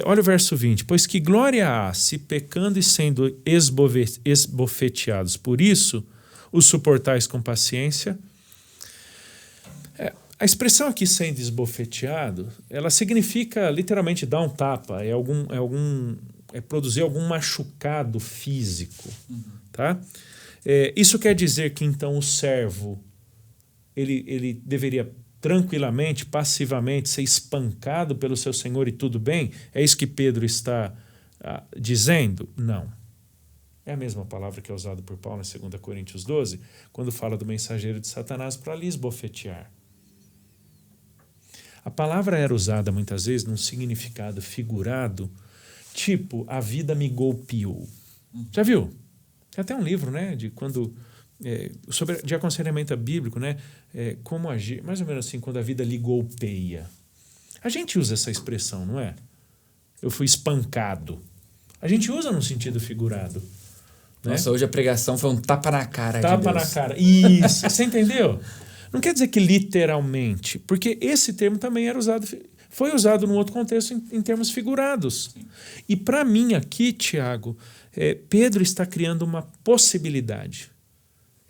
olha o verso 20. Pois que glória há se pecando e sendo esbofeteados, por isso os suportais com paciência. A expressão aqui sendo esbofeteado, ela significa literalmente dar um tapa, é produzir algum machucado físico. Tá? Isso quer dizer que então o servo ele deveria tranquilamente, passivamente ser espancado pelo seu senhor e tudo bem? É isso que Pedro está dizendo? Não. É a mesma palavra que é usada por Paulo em 2 Coríntios 12, quando fala do mensageiro de Satanás para lhe esbofetear. A palavra era usada muitas vezes num significado figurado, tipo, a vida me golpeou. Já viu? Tem até um livro, né, de aconselhamento bíblico, né, como agir, mais ou menos assim, quando a vida lhe golpeia. A gente usa essa expressão, não é? Eu fui espancado. A gente usa num sentido figurado. Nossa, hoje a pregação foi um tapa na cara de Deus. Tapa na cara. Isso, você entendeu? Não quer dizer que literalmente, porque esse termo também foi usado num outro contexto em termos figurados. Sim. E para mim aqui, Tiago, Pedro está criando uma possibilidade.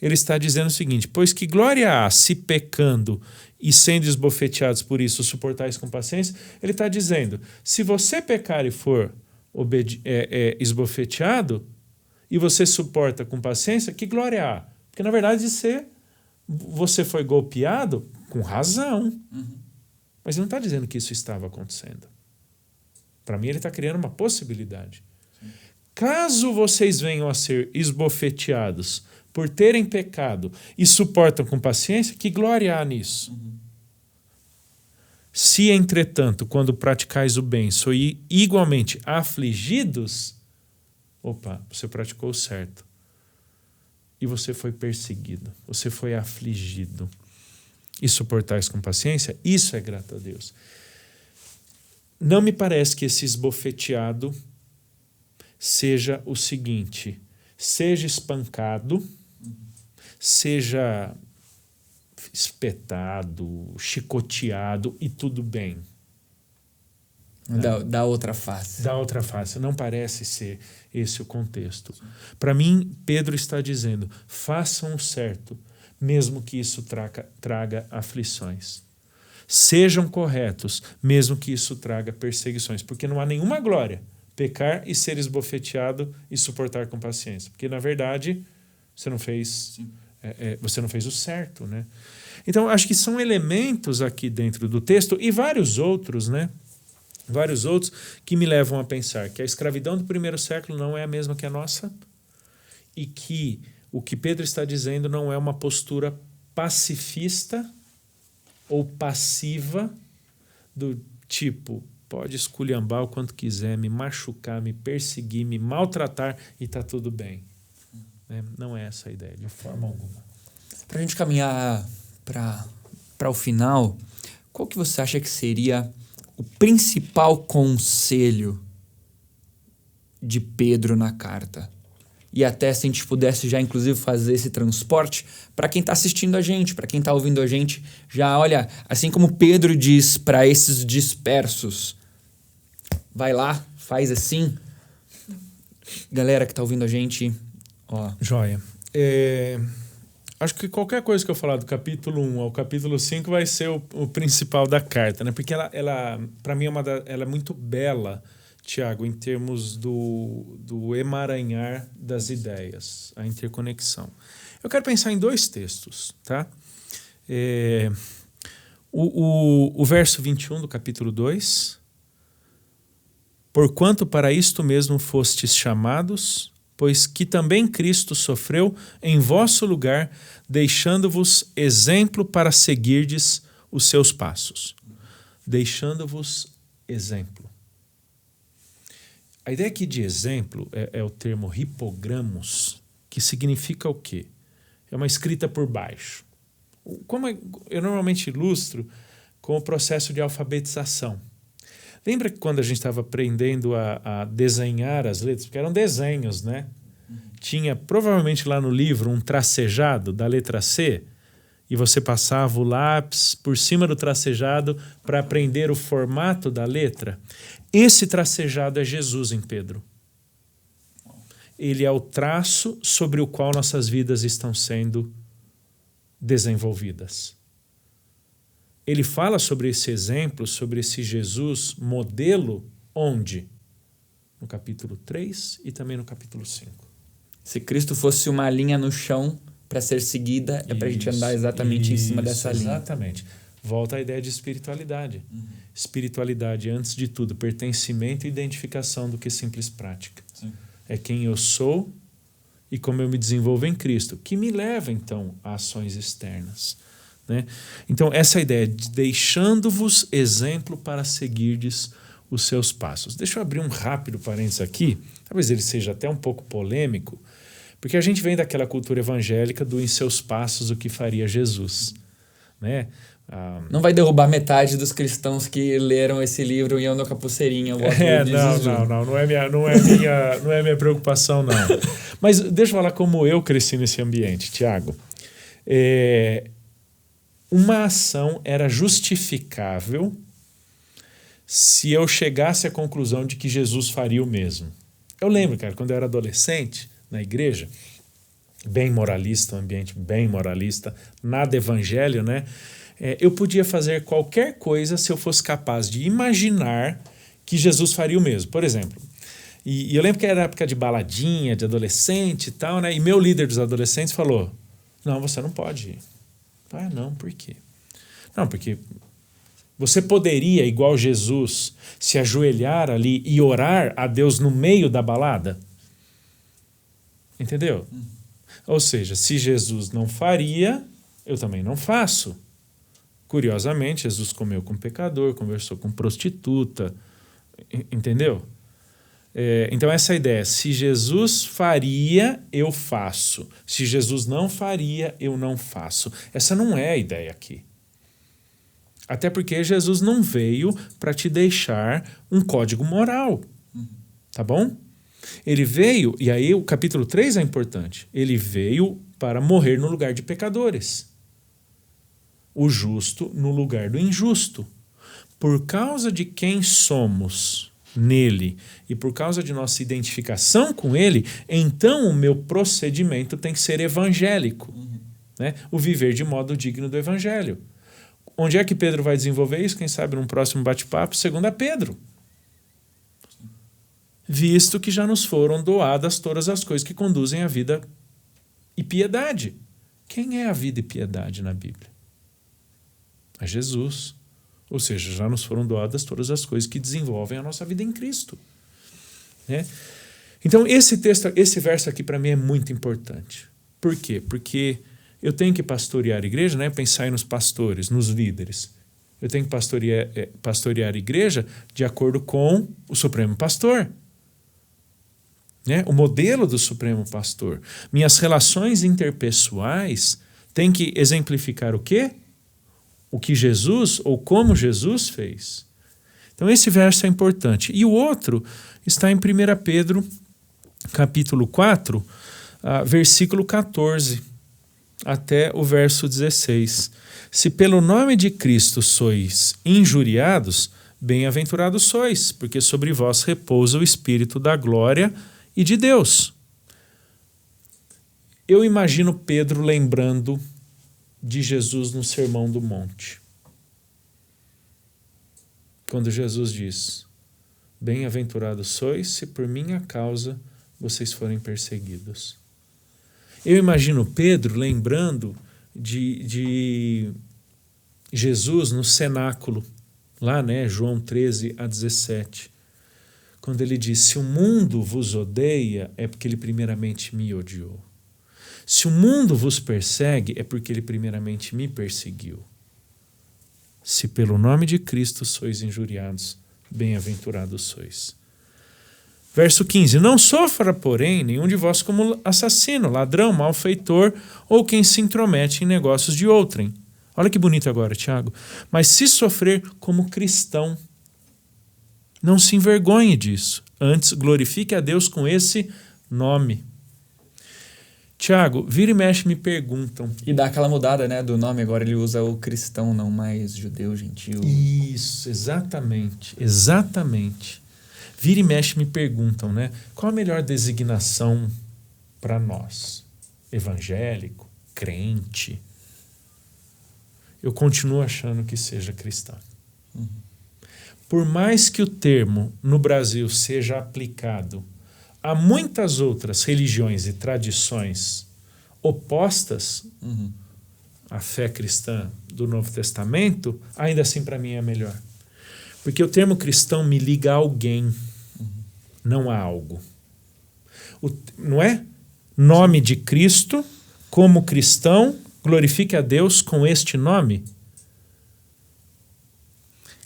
Ele está dizendo o seguinte, pois que glória há se pecando e sendo esbofeteados por isso, suportais com paciência, ele está dizendo, se você pecar e for esbofeteado, e você suporta com paciência, que glória há? Porque na verdade você foi golpeado com razão. Mas ele não está dizendo que isso estava acontecendo. Para mim ele está criando uma possibilidade. Sim. Caso vocês venham a ser esbofeteados por terem pecado e suportam com paciência, que glória há nisso? Se, entretanto, quando praticais o bem, sois igualmente afligidos, você praticou o certo. E você foi perseguido, você foi afligido. E suportais com paciência, isso é grato a Deus. Não me parece que esse esbofeteado seja o seguinte, seja espancado, seja espetado, chicoteado e tudo bem. Da outra face. Da outra face. Não parece ser esse o contexto. Para mim, Pedro está dizendo, façam o certo, mesmo que isso traga aflições. Sejam corretos, mesmo que isso traga perseguições. Porque não há nenhuma glória pecar e ser esbofeteado e suportar com paciência. Porque, na verdade, você não fez o certo. Né? Então, acho que são elementos aqui dentro do texto e vários outros, né? Vários outros que me levam a pensar que a escravidão do primeiro século não é a mesma que a nossa e que o que Pedro está dizendo não é uma postura pacifista ou passiva do tipo, pode esculhambar o quanto quiser, me machucar, me perseguir, me maltratar e está tudo bem. Não é essa a ideia, de forma alguma. Para a gente caminhar para o final, qual que você acha que seria o principal conselho de Pedro na carta? E até se a gente pudesse já, inclusive, fazer esse transporte para quem está assistindo a gente, para quem está ouvindo a gente, já olha, assim como Pedro diz para esses dispersos, vai lá, faz assim. Galera que está ouvindo a gente, ó. Joia. Acho que qualquer coisa que eu falar do capítulo 1 ao capítulo 5 vai ser o principal da carta, né? Porque ela para mim, ela é muito bela, Tiago, em termos do emaranhar das ideias, a interconexão. Eu quero pensar em 2 textos, tá? O verso 21 do capítulo 2. Porquanto para isto mesmo fostes chamados, pois que também Cristo sofreu em vosso lugar, deixando-vos exemplo para seguirdes os seus passos. Deixando-vos exemplo. A ideia aqui de exemplo é o termo hipogramos, que significa o quê? É uma escrita por baixo. Como eu normalmente ilustro com o processo de alfabetização. Lembra que quando a gente estava aprendendo a desenhar as letras, porque eram desenhos, né? Tinha provavelmente lá no livro um tracejado da letra C, e você passava o lápis por cima do tracejado para aprender o formato da letra. Esse tracejado é Jesus em Pedro. Ele é o traço sobre o qual nossas vidas estão sendo desenvolvidas. Ele fala sobre esse exemplo, sobre esse Jesus modelo, onde? No capítulo 3 e também no capítulo 5. Se Cristo fosse uma linha no chão para ser seguida, é para a gente andar exatamente em cima dessa linha. Exatamente. Volta à ideia de espiritualidade. Espiritualidade, antes de tudo, pertencimento e identificação do que simples prática. Sim. É quem eu sou e como eu me desenvolvo em Cristo, que me leva, então, a ações externas. Né? Então, essa ideia de deixando-vos exemplo para seguirdes os seus passos. Deixa eu abrir um rápido parênteses aqui, talvez ele seja até um pouco polêmico, porque a gente vem daquela cultura evangélica do em seus passos o que faria Jesus. Né? Não vai derrubar metade dos cristãos que leram esse livro e andam com a pulseirinha. Não é minha preocupação, não. Mas deixa eu falar como eu cresci nesse ambiente, Tiago. Uma ação era justificável se eu chegasse à conclusão de que Jesus faria o mesmo. Eu lembro, cara, quando eu era adolescente, na igreja, bem moralista, um ambiente bem moralista, nada evangelho, né? Eu podia fazer qualquer coisa se eu fosse capaz de imaginar que Jesus faria o mesmo. Por exemplo, e eu lembro que era época de baladinha, de adolescente e tal, né? E meu líder dos adolescentes falou, não, você não pode ir. Ah, não, por quê? Não, porque você poderia, igual Jesus, se ajoelhar ali e orar a Deus no meio da balada? Entendeu? Ou seja, se Jesus não faria, eu também não faço. Curiosamente, Jesus comeu com pecador, conversou com prostituta, entendeu? Então essa ideia, se Jesus faria, eu faço. Se Jesus não faria, eu não faço. Essa não é a ideia aqui. Até porque Jesus não veio para te deixar um código moral. Tá bom? Ele veio, e aí o capítulo 3 é importante, ele veio para morrer no lugar de pecadores. O justo no lugar do injusto. Por causa de quem somos nele e por causa de nossa identificação com ele, então o meu procedimento tem que ser evangélico. Né? O viver de modo digno do evangelho. Onde é que Pedro vai desenvolver isso? Quem sabe num próximo bate-papo, 2 Pedro. Visto que já nos foram doadas todas as coisas que conduzem à vida e piedade. Quem é a vida e piedade na Bíblia? É Jesus. Ou seja, já nos foram doadas todas as coisas que desenvolvem a nossa vida em Cristo. Né? Então, esse verso aqui para mim é muito importante. Por quê? Porque eu tenho que pastorear a igreja, né? Pensar aí nos pastores, nos líderes. Eu tenho que pastorear a igreja de acordo com o Supremo Pastor. Né? O modelo do Supremo Pastor. Minhas relações interpessoais têm que exemplificar o quê? O que Jesus, ou como Jesus fez. Então esse verso é importante. E o outro está em 1 Pedro, capítulo 4, versículo 14, até o verso 16. Se pelo nome de Cristo sois injuriados, bem-aventurados sois, porque sobre vós repousa o Espírito da glória e de Deus. Eu imagino Pedro lembrando de Jesus no Sermão do Monte. Quando Jesus diz: bem-aventurados sois se por minha causa vocês forem perseguidos. Eu imagino Pedro lembrando de Jesus no cenáculo, lá, né, João 13 a 17, quando ele diz: se o mundo vos odeia, é porque ele primeiramente me odiou. Se o mundo vos persegue, é porque ele primeiramente me perseguiu. Se pelo nome de Cristo sois injuriados, bem-aventurados sois. Verso 15. Não sofra, porém, nenhum de vós como assassino, ladrão, malfeitor ou quem se intromete em negócios de outrem. Olha que bonito agora, Tiago. Mas se sofrer como cristão, não se envergonhe disso. Antes, glorifique a Deus com esse nome. Tiago, vira e mexe me perguntam. E dá aquela mudada, né, do nome, agora ele usa o cristão, não mais judeu, gentil. Isso, exatamente, exatamente. Vira e mexe me perguntam, né, qual a melhor designação para nós? Evangélico, crente? Eu continuo achando que seja cristão. Por mais que o termo no Brasil seja aplicado há muitas outras religiões e tradições opostas à fé cristã do Novo Testamento, ainda assim para mim é melhor. Porque o termo cristão me liga a alguém, não a algo. Não é? Nome de Cristo, como cristão, glorifique a Deus com este nome.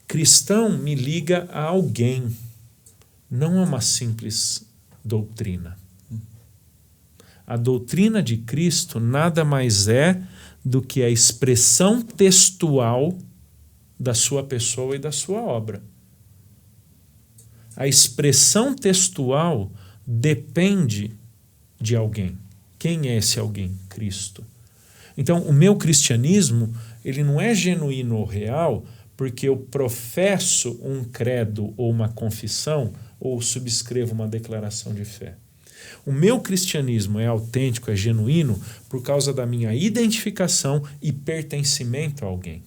Cristão me liga a alguém, não a uma simples doutrina. A doutrina de Cristo nada mais é do que a expressão textual da sua pessoa e da sua obra. A expressão textual depende de alguém. Quem é esse alguém? Cristo. Então, o meu cristianismo, ele não é genuíno ou real porque eu professo um credo ou uma confissão ou subscrevo uma declaração de fé. O meu cristianismo é autêntico, é genuíno por causa da minha identificação e pertencimento a alguém.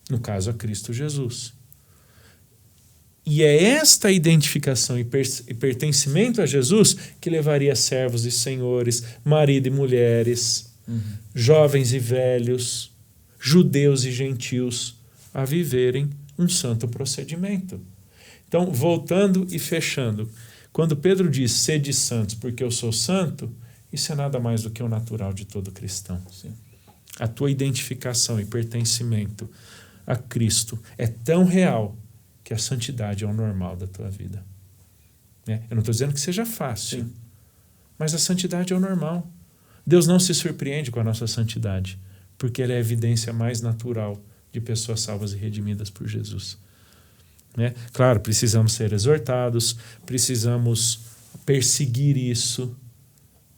No caso, a Cristo Jesus. E é esta identificação e pertencimento a Jesus que levaria servos e senhores, marido e mulheres, jovens e velhos, judeus e gentios a viverem um santo procedimento. Então, voltando e fechando, quando Pedro diz sede santos porque eu sou santo, isso é nada mais do que o natural de todo cristão. Sim. A tua identificação e pertencimento a Cristo é tão real que a santidade é o normal da tua vida. Né? Eu não estou dizendo que seja fácil, Sim. mas a santidade é o normal. Deus não se surpreende com a nossa santidade, porque ela é a evidência mais natural de pessoas salvas e redimidas por Jesus. Né? Claro, precisamos ser exortados, precisamos perseguir isso,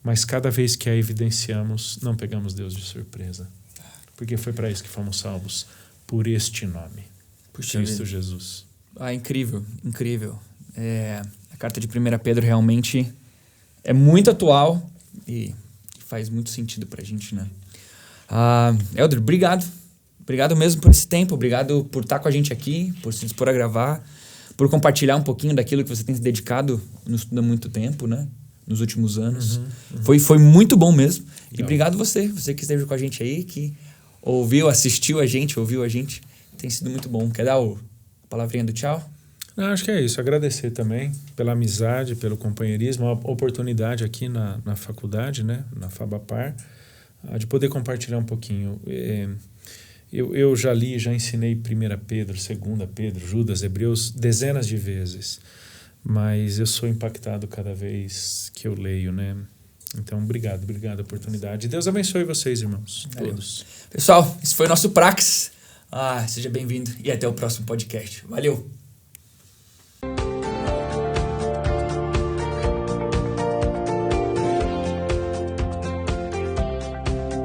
mas cada vez que a evidenciamos, não pegamos Deus de surpresa. Porque foi para isso que fomos salvos, por este nome, Puxa Cristo vida. Jesus. Incrível, incrível. A carta de 1 Pedro realmente é muito atual e faz muito sentido pra gente, né? Elder, obrigado. Obrigado mesmo por esse tempo, obrigado por estar com a gente aqui, por se dispor a gravar, por compartilhar um pouquinho daquilo que você tem se dedicado no estudo há muito tempo, né? Nos últimos anos. Foi muito bom mesmo. E obrigado você que esteve com a gente aí, que ouviu a gente. Tem sido muito bom. Quer dar a palavrinha do tchau? Não, acho que é isso. Agradecer também pela amizade, pelo companheirismo, a oportunidade aqui na faculdade, né? Na Fabapar, de poder compartilhar um pouquinho. Eu já li, já ensinei 1 Pedro, 2 Pedro, Judas, Hebreus, dezenas de vezes, mas eu sou impactado cada vez que eu leio, né? Então, obrigado a oportunidade. Deus abençoe vocês, irmãos, todos. Pessoal, esse foi o nosso Praxis. Seja bem-vindo e até o próximo podcast. Valeu!